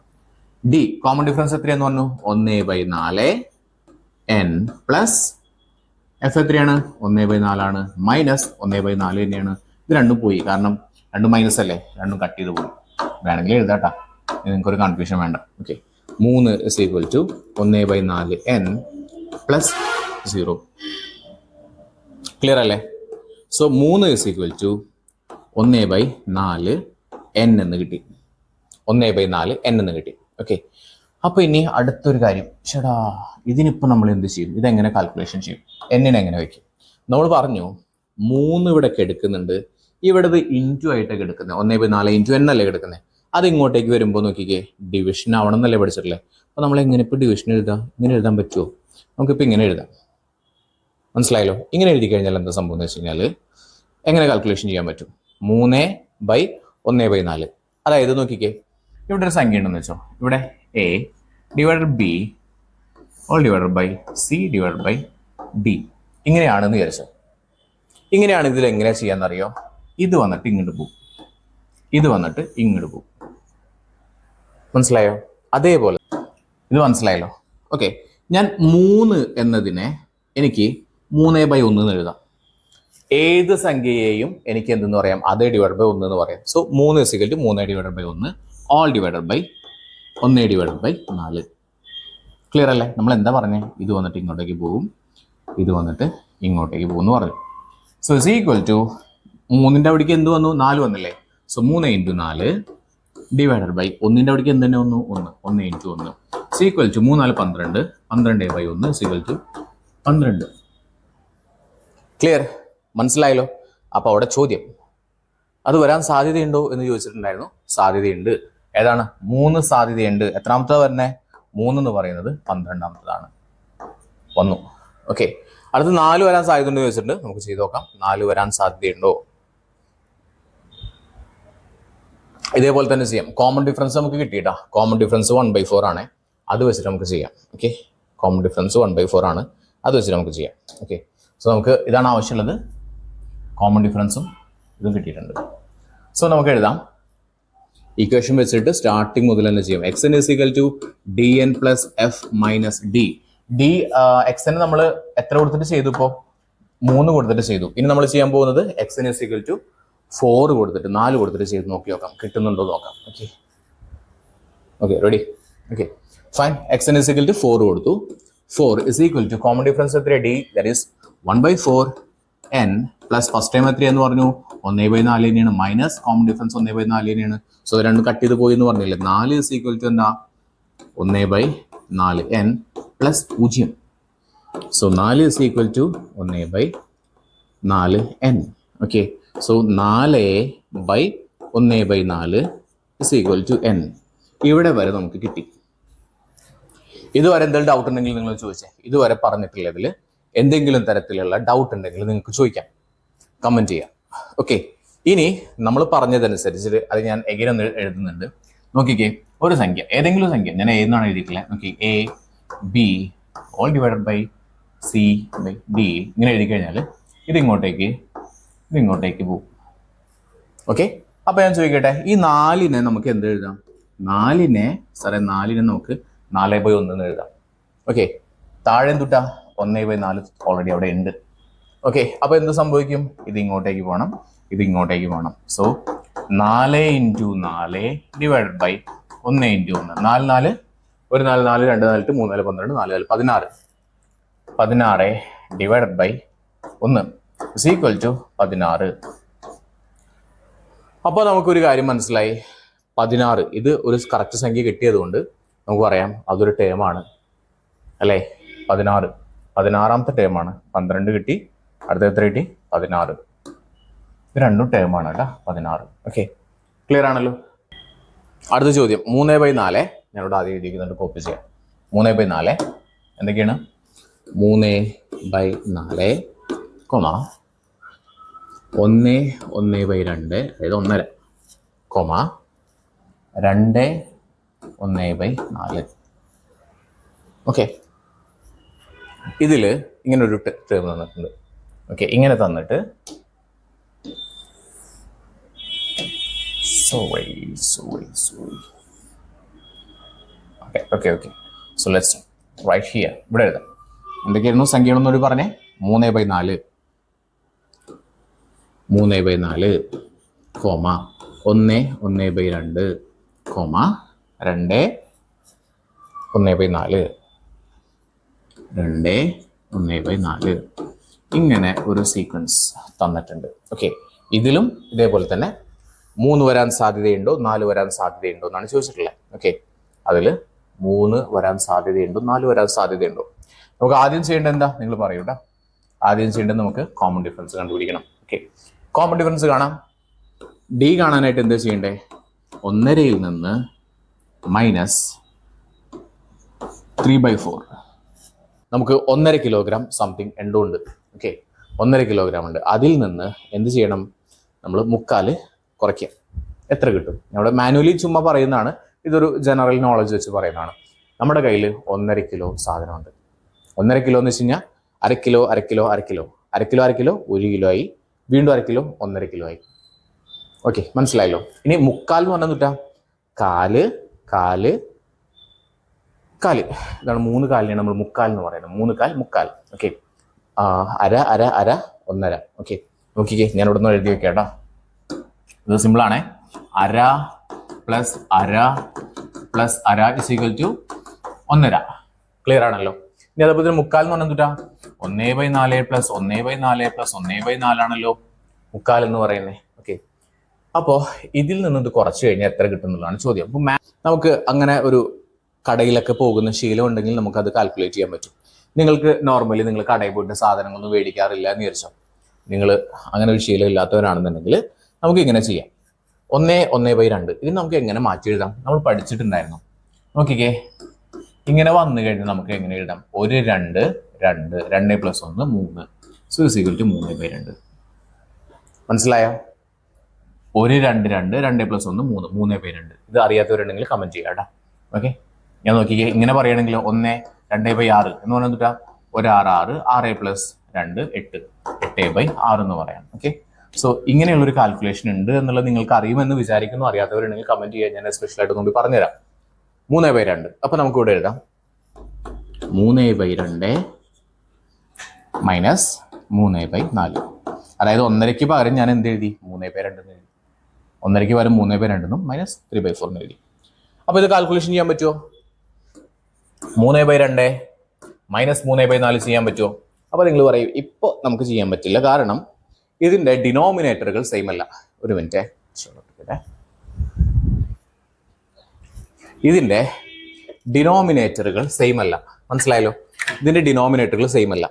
ഡി കോമൺ ഡിഫറൻസ് എത്രയാന്ന് പറഞ്ഞു? 1/4 എൻ പ്ലസ് എഫ് എത്രയാണ്? 1/4 ആണ്, മൈനസ് 1/4 തന്നെയാണ്. ഇത് രണ്ടും പോയി, കാരണം രണ്ടും മൈനസ് അല്ലേ, രണ്ടും കട്ട് ചെയ്ത് പോയി. വേണമെങ്കിൽ എഴുതാട്ടാ, നിങ്ങൾക്കൊരു കൺഫ്യൂഷൻ വേണ്ട. Okay, 3 is equal to 1/4 n plus 0. Clear അല്ലേ? So 3 is equal to 1/4 n എന്ന് കിട്ടി. 1/4 എൻ എന്ന് കിട്ടി. ഓക്കെ, അപ്പൊ ഇനി അടുത്തൊരു കാര്യം, ചേട്ടാ ഇതിനിപ്പോൾ നമ്മൾ എന്ത് ചെയ്യും? ഇതെങ്ങനെ കാൽക്കുലേഷൻ ചെയ്യും? എന്നിനെ എങ്ങനെ വയ്ക്കും? നമ്മൾ പറഞ്ഞു 3 ഇവിടെ എടുക്കുന്നുണ്ട്, ഇവിടെ ഇത് ഇൻറ്റു ആയിട്ടൊക്കെ എടുക്കുന്നത്. 1/4 ഇൻറ്റു എൻ അല്ലേ എടുക്കുന്നത്. അത് ഇങ്ങോട്ടേക്ക് വരുമ്പോൾ നോക്കിക്കേ, ഡിവിഷൻ ആവണം എന്നല്ലേ പഠിച്ചിട്ടില്ലേ? അപ്പോൾ നമ്മൾ എങ്ങനെ ഇപ്പോൾ ഡിവിഷൻ എഴുതാം? ഇങ്ങനെ എഴുതാൻ പറ്റുമോ? നമുക്കിപ്പോൾ ഇങ്ങനെ എഴുതാം. മനസ്സിലായല്ലോ? ഇങ്ങനെ എഴുതി കഴിഞ്ഞാൽ എന്താ സംഭവം എന്ന് വെച്ച് കഴിഞ്ഞാൽ എങ്ങനെ കാൽക്കുലേഷൻ ചെയ്യാൻ പറ്റും? 3/1/4. അതായത് നോക്കിക്കേ, ഇവിടെ ഒരു സംഖ്യ ഉണ്ടെന്ന് വെച്ചോ. ഇവിടെ a divided b all divided by c divided by d. ഇങ്ങനെയാണെന്ന് വിചാരിച്ചോ. ഇങ്ങനെയാണ്. ഇതിൽ എങ്ങനെയാ ചെയ്യാന്നറിയോ? ഇത് വന്നിട്ട് ഇങ്ങോട്ട് പോകും, ഇത് വന്നിട്ട് ഇങ്ങോട്ട് പോകും. മനസ്സിലായോ? അതേപോലെ ഇത് മനസ്സിലായല്ലോ? ഓക്കെ, ഞാൻ 3 എന്നതിനെ എനിക്ക് 3/1 എന്ന് എഴുതാം. ഏത് സംഖ്യയെയും എനിക്ക് എന്തെന്ന് പറയാം? അതേ ഡിവൈഡ് ബൈ 1 എന്ന് പറയാം. So 3 = 3/1 all divided by 1/4. Clear അല്ലേ? നമ്മൾ എന്താ പറഞ്ഞേ? ഇത് വന്നിട്ട് ഇങ്ങോട്ടേക്ക് പോകും, ഇത് വന്നിട്ട് ഇങ്ങോട്ടേക്ക് പോകും എന്ന് പറഞ്ഞു. സോ ഇസ് ഈക്വൽ ടു 3ന്റെ അവിടേക്ക് എന്ത് വന്നു? 4 വന്നില്ലേ? സോ 3 × 4 ഡിവൈഡഡ് ബൈ 1ന്റെ അവിടേക്ക് എന്ത് തന്നെ വന്നു? 1 × 1 equal to 3 4 12 12/1 equal to 12. Clear? മനസ്സിലായല്ലോ? അപ്പോൾ അവിടെ ചോദ്യം, അത് വരാൻ സാധ്യതയുണ്ടോ എന്ന് ചോദിച്ചിട്ടുണ്ടായിരുന്നു. സാധ്യതയുണ്ട്. ഏതാണ്? 3 സാധ്യതയുണ്ട്. എത്രാമത്തെ വരുന്നേ? 3 എന്ന് പറയുന്നത് 12ാമത്തതാണ്. വന്നു. ഓക്കെ, അടുത്ത് 4 വരാൻ സാധ്യത ഉണ്ടോ ചോദിച്ചിട്ടുണ്ട്. നമുക്ക് ചെയ്ത് നോക്കാം. 4 വരാൻ സാധ്യതയുണ്ടോ? ഇതേപോലെ തന്നെ ചെയ്യാം. കോമൺ ഡിഫറൻസ് നമുക്ക് കിട്ടിയിട്ടാ. കോമൺ ഡിഫറൻസ് 1/4 ആണ്. അത് വെച്ചിട്ട് നമുക്ക് ചെയ്യാം. ഓക്കെ, കോമൺ ഡിഫറൻസ് 1/4 ആണ്. അത് വെച്ചിട്ട് നമുക്ക് ചെയ്യാം. ഓക്കെ, സോ നമുക്ക് ഇതാണ് ആവശ്യമുള്ളത്. കോമൺ ഡിഫറൻസും ഇതും കിട്ടിയിട്ടുണ്ട്. സോ നമുക്ക് എഴുതാം. ഇക്വേഷൻ വെച്ചിട്ട് സ്റ്റാർട്ടിങ് മുതൽ തന്നെ ചെയ്യാം. X n is equal to d n plus f minus d. D x n നമ്മൾ എത്ര കൊടുത്തിട്ട് ചെയ്തു? ഇപ്പോൾ 3 കൊടുത്തിട്ട് ചെയ്തു. ഇനി നമ്മൾ ചെയ്യാൻ പോകുന്നത് x n is equal to 4 കൊടുത്തിട്ട് 4 കൊടുത്തിട്ട് ചെയ്ത് നോക്കി നോക്കാം, കിട്ടുന്നുണ്ടോ നോക്കാം. Okay okay, ready? Okay fine. X n is equal to 4 കൊടുത്തു. 4 is equal to common difference എത്ര? D, that is 1/4 n plus first time എത്രയെന്ന് പറഞ്ഞു? 1/4 തന്നെയാണ്, മൈനസ് കോമൺ ഡിഫറൻസ് 1/4 തന്നെയാണ്. സോ രണ്ടും കട്ട് ചെയ്ത് പോയി എന്ന് പറഞ്ഞില്ലേ? 4 ഇസ് ഈക്വൽ ടു എന്താ? 1/4 n plus 0. So 4 is equal to 1/4n. Okay, so 4/1/4 is equal to n. ഇവിടെ വരെ നമുക്ക് കിട്ടി. ഇതുവരെ എന്തെങ്കിലും ഡൗട്ട് ഉണ്ടെങ്കിൽ നിങ്ങൾ ചോദിച്ചേ. ഇതുവരെ പറഞ്ഞിട്ടുള്ളതിൽ എന്തെങ്കിലും തരത്തിലുള്ള ഡൗട്ട് ഉണ്ടെങ്കിൽ നിങ്ങൾക്ക് ചോദിക്കാം, കമൻറ്റ് ചെയ്യാം. ഓക്കെ, ഇനി നമ്മൾ പറഞ്ഞതനുസരിച്ച് അത് ഞാൻ എങ്ങനെ ഒന്ന് എഴുതുന്നുണ്ട്. നോക്കിക്കേ, ഒരു സംഖ്യ, ഏതെങ്കിലും സംഖ്യ ഞാൻ ഏതെന്നാണ് എഴുതിയിട്ടുള്ളത്. നോക്കി, a b all divided by c by d ഇങ്ങനെ എഴുതി കഴിഞ്ഞാൽ ഇതിങ്ങോട്ടേക്ക് പോകും. ഓക്കെ, അപ്പോൾ ഞാൻ ചോദിക്കട്ടെ, ഈ 4നെ നമുക്ക് എന്ത് എഴുതാം? 4നെ നമുക്ക് 4/1 എന്ന് എഴുതാം. ഓക്കെ, താഴെ എന്തുട്ടാ 1/4 ഓൾറെഡി അവിടെ ഉണ്ട്. ഓക്കെ, അപ്പോൾ എന്ത് സംഭവിക്കും? ഇത് ഇങ്ങോട്ടേക്ക് പോകണം. So 4 × 4 divided by 1 × 1. 4 4 1 4 4 2 4 3 4 12 4 4 16 divided by 1 is equal to 16. അപ്പോൾ നമുക്കൊരു കാര്യം മനസ്സിലായി. 16 ഇത് ഒരു കറക്റ്റ് സംഖ്യ കിട്ടിയതുകൊണ്ട് നമുക്ക് പറയാം അതൊരു ടേമാണ് അല്ലേ. 16ാമത്തെ ടേമാണ്. 12 കിട്ടി, അടുത്ത എത്ര കിട്ടി? 16. ഇത് രണ്ടും ടേമാണ് കേട്ടോ, 16. ഓക്കെ, ക്ലിയർ ആണല്ലോ. അടുത്ത ചോദ്യം 3/4. ഞാനിവിടെ ആദ്യം എഴുതിക്കുന്നുണ്ട്, കോപ്പി ചെയ്യാം. 3/4 എന്തൊക്കെയാണ്? 3/4 1 1/2 അതായത് 1.5 2 1/4. ഓക്കെ, ഇതിൽ ഇങ്ങനെ ഒരു ടേം തന്നിട്ടുണ്ട്. ഓക്കെ, ഇങ്ങനെ തന്നിട്ട് okay. So let's write here. ഇവിടെ എഴുതാം. എന്തൊക്കെയായിരുന്നു സംഖ്യകളൊന്നൂടി പറഞ്ഞേ? 3/4 1 1/2 2 1/4 2 1/4 ഇങ്ങനെ ഒരു സീക്വൻസ് തന്നിട്ടുണ്ട്. ഓക്കെ, ഇതിലും ഇതേപോലെ തന്നെ 3 വരാൻ സാധ്യതയുണ്ടോ 4 വരാൻ സാധ്യതയുണ്ടോ എന്നാണ് ചോദിച്ചിട്ടുള്ളത്. ഓക്കെ, അതിൽ 3 വരാൻ സാധ്യതയുണ്ടോ 4 വരാൻ സാധ്യതയുണ്ടോ? നമുക്ക് ആദ്യം ചെയ്യേണ്ടത് എന്താ? നിങ്ങൾ പറയൂട്ടാ. ആദ്യം ചെയ്യേണ്ടത് നമുക്ക് കോമൺ ഡിഫറൻസ് കണ്ടുപിടിക്കണം. ഓക്കെ, കോമൺ ഡിഫറൻസ് കാണാം. ഡി കാണാനായിട്ട് എന്താ ചെയ്യണ്ടേ? 1.5 നിന്ന് മൈനസ് 3/4. നമുക്ക് 1.5 കിലോഗ്രാം സംതിങ് ഉണ്ട്. ഓക്കെ, 1.5 കിലോഗ്രാം ഉണ്ട്. അതിൽ നിന്ന് എന്ത് ചെയ്യണം? നമ്മൾ 3/4 കുറയ്ക്കുക. എത്ര കിട്ടും? നമ്മുടെ മാനുവലി ചുമ്മാ പറയുന്നതാണ്, ഇതൊരു ജനറൽ നോളജ് വെച്ച് പറയുന്നതാണ്. നമ്മുടെ കയ്യിൽ 1.5 കിലോ സാധനമുണ്ട്. 1.5 കിലോ എന്ന് വെച്ച് കഴിഞ്ഞാൽ 1/2 kilo 1/2 kilo 1/2 kilo 1/2 kilo 1/2 kilo 1 kilo ആയി, വീണ്ടും 1/2 കിലോ 1.5 കിലോ ആയി. ഓക്കെ, മനസ്സിലായല്ലോ. ഇനി 3/4 എന്ന് പറഞ്ഞാൽ എന്താ? കാല് കാല് കാല്. ഇതാണ് 3 കാലിനെയാണ് നമ്മൾ 3/4 എന്ന് പറയുന്നത്. 3 കാൽ 3/4. ഓക്കെ, അര അര അര 1.5. ഓക്കെ, നോക്കിക്കേ, ഞാൻ ഇവിടെ നിന്ന് എഴുതി വെക്കാം. ഇത് സിമ്പിളാണേ. അര പ്ലസ് അര പ്ലസ് അര ഇസ് ഈക്വൽ ടു 1.5. ക്ലിയർ ആണല്ലോ. ഇനി അതേപോലെ 3/4 എന്ന് പറഞ്ഞാൽ എന്തുട്ടാ? 1/4 പ്ലസ് 1/4 പ്ലസ് 1/4 ആണല്ലോ 3/4 എന്ന് പറയുന്നത്. ഓക്കെ, അപ്പോൾ ഇതിൽ നിന്ന് ഇത് കുറച്ച് കഴിഞ്ഞാൽ എത്ര കിട്ടുന്നതാണ് ചോദ്യം. അപ്പോൾ നമുക്ക് അങ്ങനെ ഒരു കടയിലൊക്കെ പോകുന്ന ശീലം ഉണ്ടെങ്കിൽ നമുക്കത് കാൽക്കുലേറ്റ് ചെയ്യാൻ പറ്റും. നിങ്ങൾക്ക് നോർമലി നിങ്ങൾ കടയിൽ പോയിട്ട് സാധനങ്ങളൊന്നും മേടിക്കാറില്ല എന്ന് വിചാരിച്ചോ. നിങ്ങൾ അങ്ങനെ ഒരു ശീലം ഇല്ലാത്തവരാണെന്നുണ്ടെങ്കിൽ നമുക്ക് ഇങ്ങനെ ചെയ്യാം. 1/2 ഇത് നമുക്ക് എങ്ങനെ മാറ്റി എഴുതാം? നമ്മൾ പഠിച്ചിട്ടുണ്ടായിരുന്നു. നോക്കിക്കേ, ഇങ്ങനെ വന്നു കഴിഞ്ഞാൽ നമുക്ക് എങ്ങനെ എഴുതാം? 1 2 2 2 + 1 3. So is equal to 3/2. മനസ്സിലായോ? 1 2 2 2 + 1 3 3/2. ഇത് അറിയാത്തവരുണ്ടെങ്കിൽ കമന്റ് ചെയ്യാം കേട്ടോ. ഓക്കെ, ഞാൻ നോക്കിക്കേ, ഇങ്ങനെ പറയുകയാണെങ്കിൽ 1 2/6 എന്ന് പറഞ്ഞാൽ എന്തുട്ടാ? 1 6 6 6 + 2 8 8/6 എന്ന് പറയാം. ഓക്കെ, സോ ഇങ്ങനെയുള്ളൊരു കാൽക്കുലേഷൻ ഉണ്ട് എന്നുള്ളത് നിങ്ങൾക്ക് അറിയുമെന്ന് വിചാരിക്കുന്നു. അറിയാത്തവരുണ്ടെങ്കിൽ കമന്റ് ചെയ്യാൻ ഞാൻ സ്പെഷ്യലായിട്ട് നോക്കി പറഞ്ഞുതരാം. 3/2. അപ്പൊ നമുക്ക് ഇവിടെ എഴുതാം 3/2 മൈനസ് 3/4. അതായത് 1.5ക്ക് പകരം ഞാൻ എന്ത് എഴുതി? 3/2 എന്ന് എഴുതി. 1.5ക്ക് പകരം 3/2 എന്നും മൈനസ് 3/4 എന്ന് എഴുതി. അപ്പൊ ഇത് കാൽക്കുലേഷൻ ചെയ്യാൻ പറ്റുമോ? 3/2 മൈനസ് 3/4 ചെയ്യാൻ പറ്റുമോ? അപ്പൊ നിങ്ങൾ പറയും ഇപ്പൊ നമുക്ക് ചെയ്യാൻ പറ്റില്ല, കാരണം ഇതിന്റെ ഡിനോമിനേറ്ററുകൾ സെയിം അല്ല. ഒരു മിനിറ്റ്, ഇതിന്റെ ഡിനോമിനേറ്ററുകൾ സെയിം അല്ല. മനസ്സിലായല്ലോ? ഇതിന്റെ ഡിനോമിനേറ്ററുകൾ സെയിം അല്ല.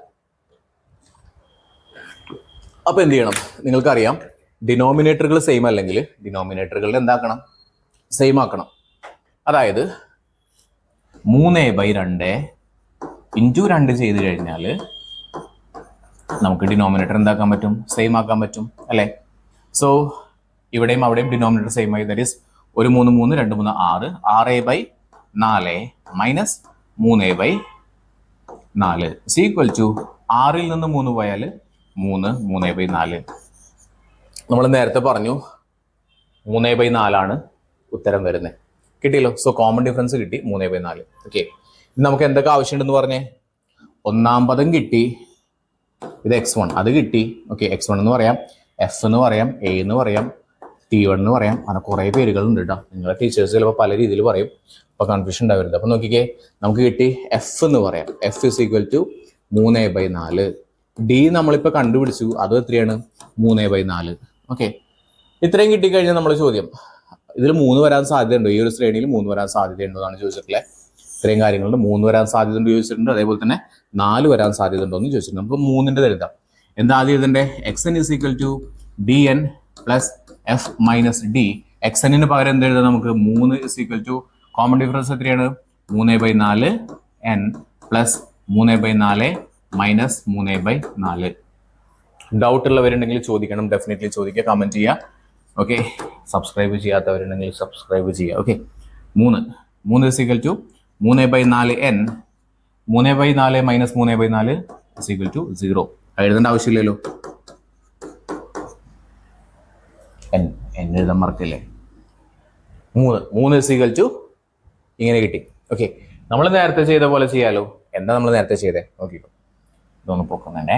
അപ്പൊ എന്ത് ചെയ്യണം? നിങ്ങൾക്കറിയാം, ഡിനോമിനേറ്ററുകൾ സെയിം അല്ലെങ്കിൽ ഡിനോമിനേറ്ററുകളുടെ എന്താക്കണം? സെയിം ആക്കണം. അതായത് 3/2 ഇൻറ്റു 2 ചെയ്ത് കഴിഞ്ഞാൽ നമുക്ക് ഡിനോമിനേറ്റർ എന്താക്കാൻ പറ്റും? സെയിം ആക്കാൻ പറ്റും അല്ലേ? സോ ഇവിടെയും അവിടെയും ഡിനോമിനേറ്റർ സെയിം ആയി. That is 1 3 3 2 3 6 6/4 minus 3/4 is equal to 6ൽ നിന്ന് 3 പോയാൽ 3 3/4. നമ്മൾ നേരത്തെ പറഞ്ഞു 3/4 ഉത്തരം വരുന്നത്. കിട്ടിയല്ലോ? സോ കോമൺ ഡിഫറൻസ് കിട്ടി 3/4. ഓക്കെ, നമുക്ക് എന്തൊക്കെ ആവശ്യമുണ്ടെന്ന് പറഞ്ഞേ? ഒന്നാം പദം കിട്ടി, ഇത് x1 അത് കിട്ടി. ഓക്കെ, x1 എന്ന് പറയാം, f എന്ന് പറയാം, a എന്ന് പറയാം, t1 എന്ന് പറയാം. അങ്ങനെ കുറേ പേരുകളുണ്ട് കേട്ടോ. നിങ്ങളെ ടീച്ചേഴ്സ് ചിലപ്പോൾ പല രീതിയിൽ പറയും, അപ്പോൾ കൺഫ്യൂഷൻ ഉണ്ടാവരുത്. അപ്പം നോക്കിക്കേ, നമുക്ക് കിട്ടി f എന്ന് പറയാം. f is equal to 3/4. d നമ്മളിപ്പോൾ കണ്ടുപിടിച്ചു, അത് എത്രയാണ്? 3/4. ഓക്കെ, ഇത്രയും കിട്ടിക്കഴിഞ്ഞാൽ നമ്മൾ ചോദ്യം, ഇതിൽ 3 വരാൻ സാധ്യതയുണ്ടോ? ഈ ഒരു ശ്രേണിയിൽ 3 വരാൻ സാധ്യതയുണ്ടോ എന്നാണ് ചോദിച്ചിട്ടുള്ളത്. ഇത്രയും കാര്യങ്ങളുണ്ട്. 3 വരാൻ സാധ്യതയുണ്ട് ചോദിച്ചിട്ടുണ്ട്. അതേപോലെ തന്നെ 4 വരാൻ സാധ്യതയുണ്ടോ എന്ന് ചോദിച്ചിട്ടുണ്ട്. നമുക്ക് 3ന്റെ എഴുതാം. എന്താ ആദ്യം എഴുതണ്ടേ? xn is equal to dn plus f minus d. xn പകരം എന്ത് എഴുതാം? നമുക്ക് 3 is equal to common difference എത്രയാണ്? 3/4 n പ്ലസ് 3/4 മൈനസ് 3/4. ഡൗട്ട് ഉള്ളവരുണ്ടെങ്കിൽ ചോദിക്കണം, ഡെഫിനറ്റ്ലി ചോദിക്കുക, കമന്റ് ചെയ്യുക. ഓക്കെ, സബ്സ്ക്രൈബ് ചെയ്യാത്തവരുണ്ടെങ്കിൽ സബ്സ്ക്രൈബ് ചെയ്യുക. Okay, 3 is equal to 3/4 n, 3/4 minus 3/4 is equal to 0. എഴുതേണ്ട ആവശ്യമില്ലല്ലോ. n എഴുതാൻ മറക്കില്ലേ? 3 ഇസ് ഈക്വൽ ടു ഇങ്ങനെ കിട്ടി. ഓക്കെ, നമ്മൾ നേരത്തെ ചെയ്ത പോലെ ചെയ്യാലോ. എന്താ നമ്മൾ നേരത്തെ ചെയ്തേ? നോക്കിക്കോ, ഇതൊന്ന് പൊക്കുന്നുണ്ടേ.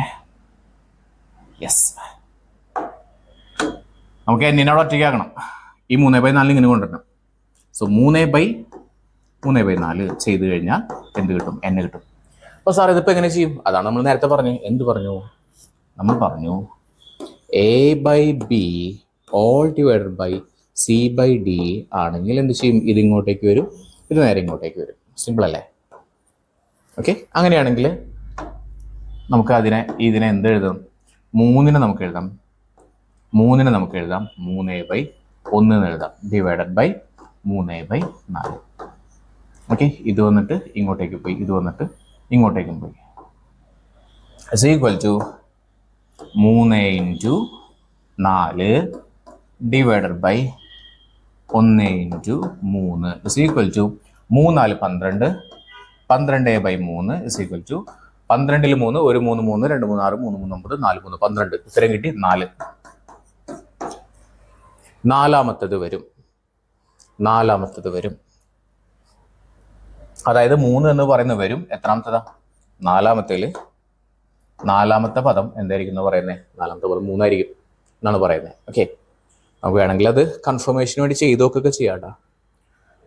യെസ്, നമുക്ക് എന്നിനോട് ഒറ്റയ്ക്കാക്കണം. ഈ 3/4 ഇങ്ങനെ കൊണ്ടുവരണം. സോ 3/4 ചെയ്ത് കഴിഞ്ഞാൽ എന്ത് കിട്ടും? n കിട്ടും. അപ്പോൾ സാർ ഇതിപ്പോൾ എങ്ങനെ ചെയ്യും? അതാണ് നമ്മൾ നേരത്തെ പറഞ്ഞു. എന്ത് പറഞ്ഞു? നമ്മൾ പറഞ്ഞു a/b all divided by c/d ആണെങ്കിൽ എന്ത് ചെയ്യും? ഇത് ഇങ്ങോട്ടേക്ക് വരും, ഇത് നേരെ ഇങ്ങോട്ടേക്ക് വരും. സിമ്പിൾ അല്ലേ? ഓക്കെ, അങ്ങനെയാണെങ്കിൽ നമുക്ക് ഇതിനെ എന്ത് എഴുതാം? 3നെ നമുക്ക് എഴുതാം. 3/1 എന്ന് എഴുതാം, ഡിവൈഡഡ് ബൈ 3/4. ഓക്കെ, ഇത് വന്നിട്ട് ഇങ്ങോട്ടേക്ക് പോയി, ഇത് വന്നിട്ട് ഇങ്ങോട്ടേക്കും പോയി. Is equal to 3 into 4 divided by 1 into 3 is equal to 3 4 12, 12/3 is equal to 12ൽ 3 1 3 3 2 3 6 3 3 9 4 3 12. ഉത്തരം കിട്ടി 4. നാലാമത്തത് വരും. അതായത് 3 എന്ന് പറയുന്ന വരും. എത്രാമത്തതാ? നാലാമത്തെ പദം എന്തായിരിക്കും എന്ന് പറയുന്നത്? നാലാമത്തെ പദം 3 ആയിരിക്കും എന്നാണ് പറയുന്നത്. ഓക്കെ, നമുക്ക് വേണമെങ്കിൽ അത് കൺഫർമേഷന് വേണ്ടി ചെയ്ത് നോക്കൊക്കെ ചെയ്യാം കേട്ടോ.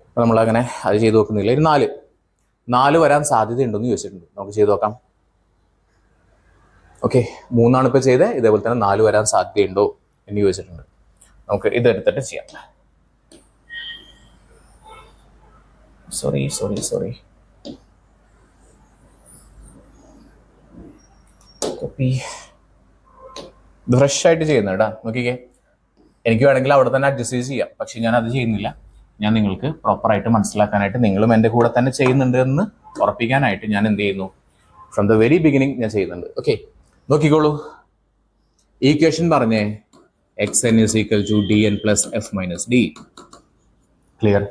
അപ്പോൾ നമ്മളങ്ങനെ അത് ചെയ്ത് നോക്കുന്നില്ല. ഒരു 4 വരാൻ സാധ്യതയുണ്ടെന്ന് ചോദിച്ചിട്ടുണ്ട്. നമുക്ക് ചെയ്ത് നോക്കാം. ഓക്കെ, 3 ഇപ്പോൾ ചെയ്തത്. ഇതേപോലെ തന്നെ 4 വരാൻ സാധ്യതയുണ്ടോ എന്ന് ചോദിച്ചിട്ടുണ്ട്. നമുക്ക് ഇതെടുത്തിട്ട് ചെയ്യാം. Sorry copy. ഇത് ഫ്രഷ് ആയിട്ട് ചെയ്യുന്നത് കേട്ടോ. നോക്കിക്കേ, എനിക്ക് വേണമെങ്കിൽ അവിടെ തന്നെ അഡ്ജസ്റ്റ് ചെയ്യാം, പക്ഷെ ഞാൻ അത് ചെയ്യുന്നില്ല. ഞാൻ നിങ്ങൾക്ക് പ്രോപ്പറായിട്ട് മനസ്സിലാക്കാനായിട്ട്, നിങ്ങളും എൻ്റെ കൂടെ തന്നെ ചെയ്യുന്നുണ്ട് എന്ന് ഉറപ്പിക്കാനായിട്ട് ഞാൻ എന്ത് ചെയ്യുന്നു? ഫ്രം ദ വെരി ബിഗിനിങ് ഞാൻ ചെയ്യുന്നുണ്ട്. ഓക്കെ, നോക്കിക്കോളൂ. ഈക്വേഷൻ പറഞ്ഞേ, xn is equal to dn plus f minus d. Clear?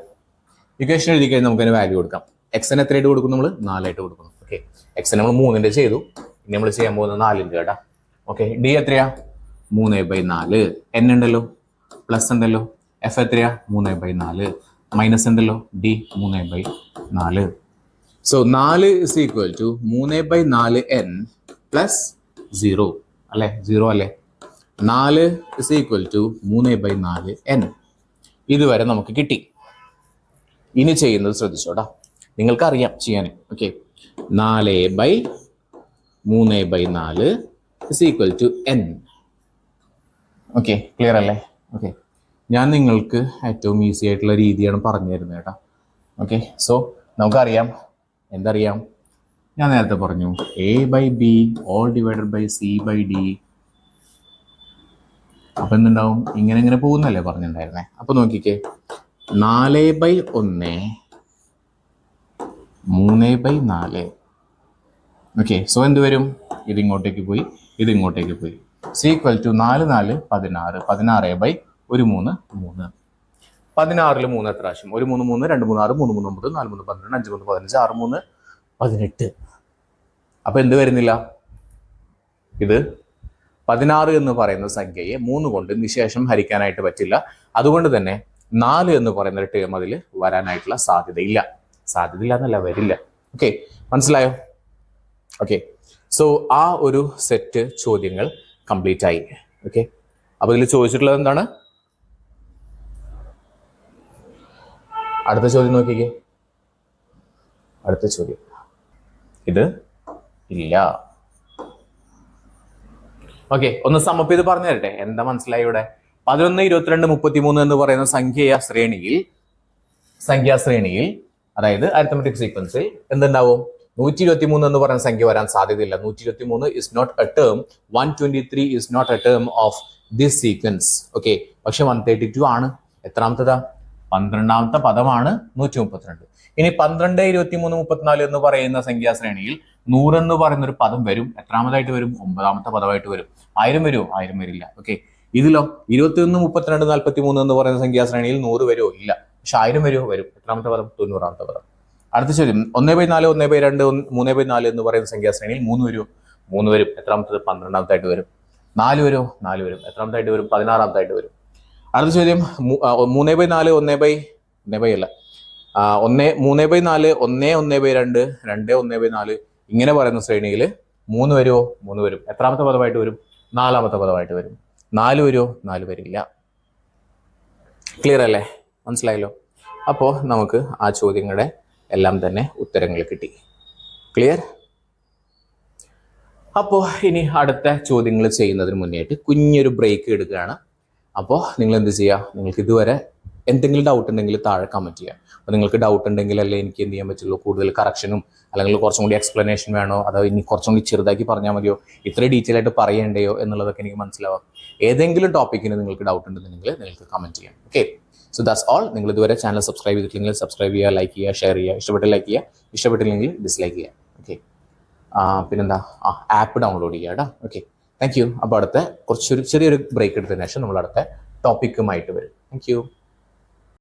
Equation എഴുതി കഴിഞ്ഞാൽ നമുക്ക് അതിന് വാല്യൂ കൊടുക്കാം. xn എത്രയായിട്ട് കൊടുക്കും? നമ്മൾ 4 ആയിട്ട് കൊടുക്കുന്നു. ഓക്കെ, xn നമ്മൾ 3ന്റെ ചെയ്തു, ഇനി നമ്മൾ ചെയ്യാൻ പോകുന്നത് 4ന്റെ കേട്ടാ. ഓക്കെ, d എത്രയാ? 3/4. n ഉണ്ടല്ലോ, പ്ലസ് ഉണ്ടല്ലോ, f എത്രയാ? 3/4, മൈനസ് ഉണ്ടല്ലോ, d 3/4. So 4 is equal to 3/4n plus 0 അല്ലേ? 0 അല്ലേ? 4 is equal to 3/4n. ഇതുവരെ നമുക്ക് കിട്ടി. ഇനി ചെയ്യുന്നത് ശ്രദ്ധിച്ചോടാ, നിങ്ങൾക്കറിയാം ചെയ്യാൻ. Okay, 4/3/4 is equal to n. Okay, clear അല്ലേ? ഓക്കെ, ഞാൻ നിങ്ങൾക്ക് ഏറ്റവും ഈസി ആയിട്ടുള്ള രീതിയാണ് പറഞ്ഞു തരുന്നത് കേട്ടോ. ഓക്കെ, സോ നമുക്കറിയാം, എന്തറിയാം? ഞാൻ നേരത്തെ പറഞ്ഞു A/B all divided by C/D. അപ്പൊ എന്തുണ്ടാവും? ഇങ്ങനെ പോകുന്നല്ലേ പറഞ്ഞിട്ടുണ്ടായിരുന്നേ. അപ്പൊ നോക്കിക്കേ, 4/1 3/4. ഓക്കെ, സോ എന്ത് വരും? ഇത് ഇങ്ങോട്ടേക്ക് പോയി, ഇത് ഇങ്ങോട്ടേക്ക് പോയി. C = 4 4 16. 16/1 3 3. 16 3 എത്ര പ്രാവശ്യം? 1 3 3 2 3 6 3 3 9 4 3 12 5 3 15 6 3 18. അപ്പൊ എന്ത് വരുന്നില്ല? ഇത് 16 എന്ന് പറയുന്ന സംഖ്യയെ 3 കൊണ്ട് നിശേഷം ഹരിക്കാനായിട്ട് പറ്റില്ല. അതുകൊണ്ട് തന്നെ 4 എന്ന് പറയുന്ന ഒരു ടേം അതിൽ വരാനായിട്ടുള്ള സാധ്യതയില്ല. സാധ്യതയില്ല എന്നല്ല, വരില്ല. ഓക്കെ, മനസ്സിലായോ? ഓക്കെ, സോ ആ ഒരു സെറ്റ് ചോദ്യങ്ങൾ കംപ്ലീറ്റ് ആയി. ഓക്കെ, അപ്പൊ ഇതിൽ ചോദിച്ചിട്ടുള്ളത് എന്താണ്? അടുത്ത ചോദ്യം നോക്കിക്കേ. അടുത്ത ചോദ്യം ഇത് ഇല്ല. ഓക്കെ, ഒന്ന് സമപ്പ് ചെയ്ത് പറഞ്ഞു തരട്ടെ, എന്താ മനസ്സിലായി ഇവിടെ? 11 22 33 എന്ന് പറയുന്ന സംഖ്യാശ്രേണിയിൽ അതായത് അരിത്തമെറ്റിക് സീക്വൻസിൽ എന്തുണ്ടാവും? 123 എന്ന് പറയുന്ന സംഖ്യ വരാൻ സാധ്യതയില്ല. 123 is not a term. 123 is not a term of this sequence. Okay, പക്ഷെ 132 ആണ്. എത്രാമത്തതാ? 12ാമത്തെ പദമാണ് 132. ഇനി 12 23 34 എന്ന് പറയുന്ന സംഖ്യാശ്രേണിയിൽ 100 എന്ന് പറയുന്ന ഒരു പദം വരും. എത്രാമതായിട്ട് വരും? 9ാമത്തെ പദമായിട്ട് വരും. 1000 വരുമോ? 1000 വരില്ല. ഓക്കെ, ഇതിലോ 21 32 43 എന്ന് പറയുന്ന സംഖ്യാശ്രേണിയിൽ 100 വരുമോ? ഇല്ല. പക്ഷെ 1000 വരുമോ? വരും. എത്രാമത്തെ പദം? 90ാമത്തെ പദം. അടുത്ത ചോദ്യം 1/4 1/2 3/4 എന്ന് പറയുന്ന സംഖ്യാശ്രേണിയിൽ 3 വരുമോ? 3 വരും. എത്രാമത്തത്? 12ാമത്തായിട്ട് വരും. 4 വരുമോ? 4 വരും. എത്രാമത്തായിട്ട് വരും? 16ാമത്തായിട്ട് വരും. അടുത്ത ചോദ്യം 3/4 1/4 1/2 2/4 ഇങ്ങനെ പറയുന്ന ശ്രേണിയിൽ 3 വരുമോ? 3 വരും. എത്രാമത്തെ പദമായിട്ട് വരും? 4ാമത്തെ പദമായിട്ട് വരും. 4 വരുമോ? 4 വരില്ല. ക്ലിയർ അല്ലേ? മനസ്സിലായല്ലോ? അപ്പോൾ നമുക്ക് ആ ചോദ്യങ്ങളുടെ എല്ലാം തന്നെ ഉത്തരങ്ങൾ കിട്ടി. ക്ലിയർ? അപ്പോൾ ഇനി അടുത്ത ചോദ്യങ്ങൾ ചെയ്യുന്നതിന് മുന്നേയായിട്ട് കുഞ്ഞൊരു ബ്രേക്ക് എടുക്കുകയാണ്. അപ്പോൾ നിങ്ങൾ എന്ത് ചെയ്യുക? നിങ്ങൾക്ക് ഇതുവരെ എന്തെങ്കിലും ഡൗട്ട് ഉണ്ടെങ്കിൽ താഴെ കമൻറ്റ് ചെയ്യുക. അപ്പോൾ നിങ്ങൾക്ക് ഡൗട്ട് ഉണ്ടെങ്കിൽ അല്ലേ എനിക്ക് എന്ത് ചെയ്യാൻ പറ്റുള്ളൂ? കൂടുതൽ കറക്ഷനും അല്ലെങ്കിൽ കുറച്ചും കൂടി എക്സ്പ്ലനേഷൻ വേണോ, അതോ ഇനി കുറച്ചും കൂടി ചെറുതാക്കി പറഞ്ഞാൽ മതിയോ, ഇത്ര ഡീറ്റെയിൽ ആയിട്ട് പറയേണ്ടയോ എന്നുള്ളതൊക്കെ എനിക്ക് മനസ്സിലാവാം. ഏതെങ്കിലും ടോപ്പിക്കിന് നിങ്ങൾക്ക് ഡൗട്ട് ഉണ്ടെന്നുണ്ടെങ്കിൽ നിങ്ങൾക്ക് കമൻറ്റ് ചെയ്യാം. Okay, so that's all. നിങ്ങൾ ഇതുവരെ ചാനൽ സബ്സ്ക്രൈബ് ചെയ്തിട്ടില്ലെങ്കിൽ സബ്സ്ക്രൈബ് ചെയ്യുക, ലൈക്ക് ചെയ്യുക, ഷെയർ ചെയ്യുക. ഇഷ്ടപ്പെട്ട് ലൈക്ക് ചെയ്യുക, ഇഷ്ടപ്പെട്ടില്ലെങ്കിൽ ഡിസ്ലൈക്ക് ചെയ്യുക. ഓക്കെ, പിന്നെന്താ, ആപ്പ് ഡൗൺലോഡ് ചെയ്യുക കേട്ടോ. Okay, thank you. അപ്പോൾ അടുത്ത ചെറിയൊരു ബ്രേക്ക് എടുത്തതിന് ശേഷം നമ്മൾ അടുത്ത ടോപ്പിക്കുമായിട്ട് വരും. Thank you.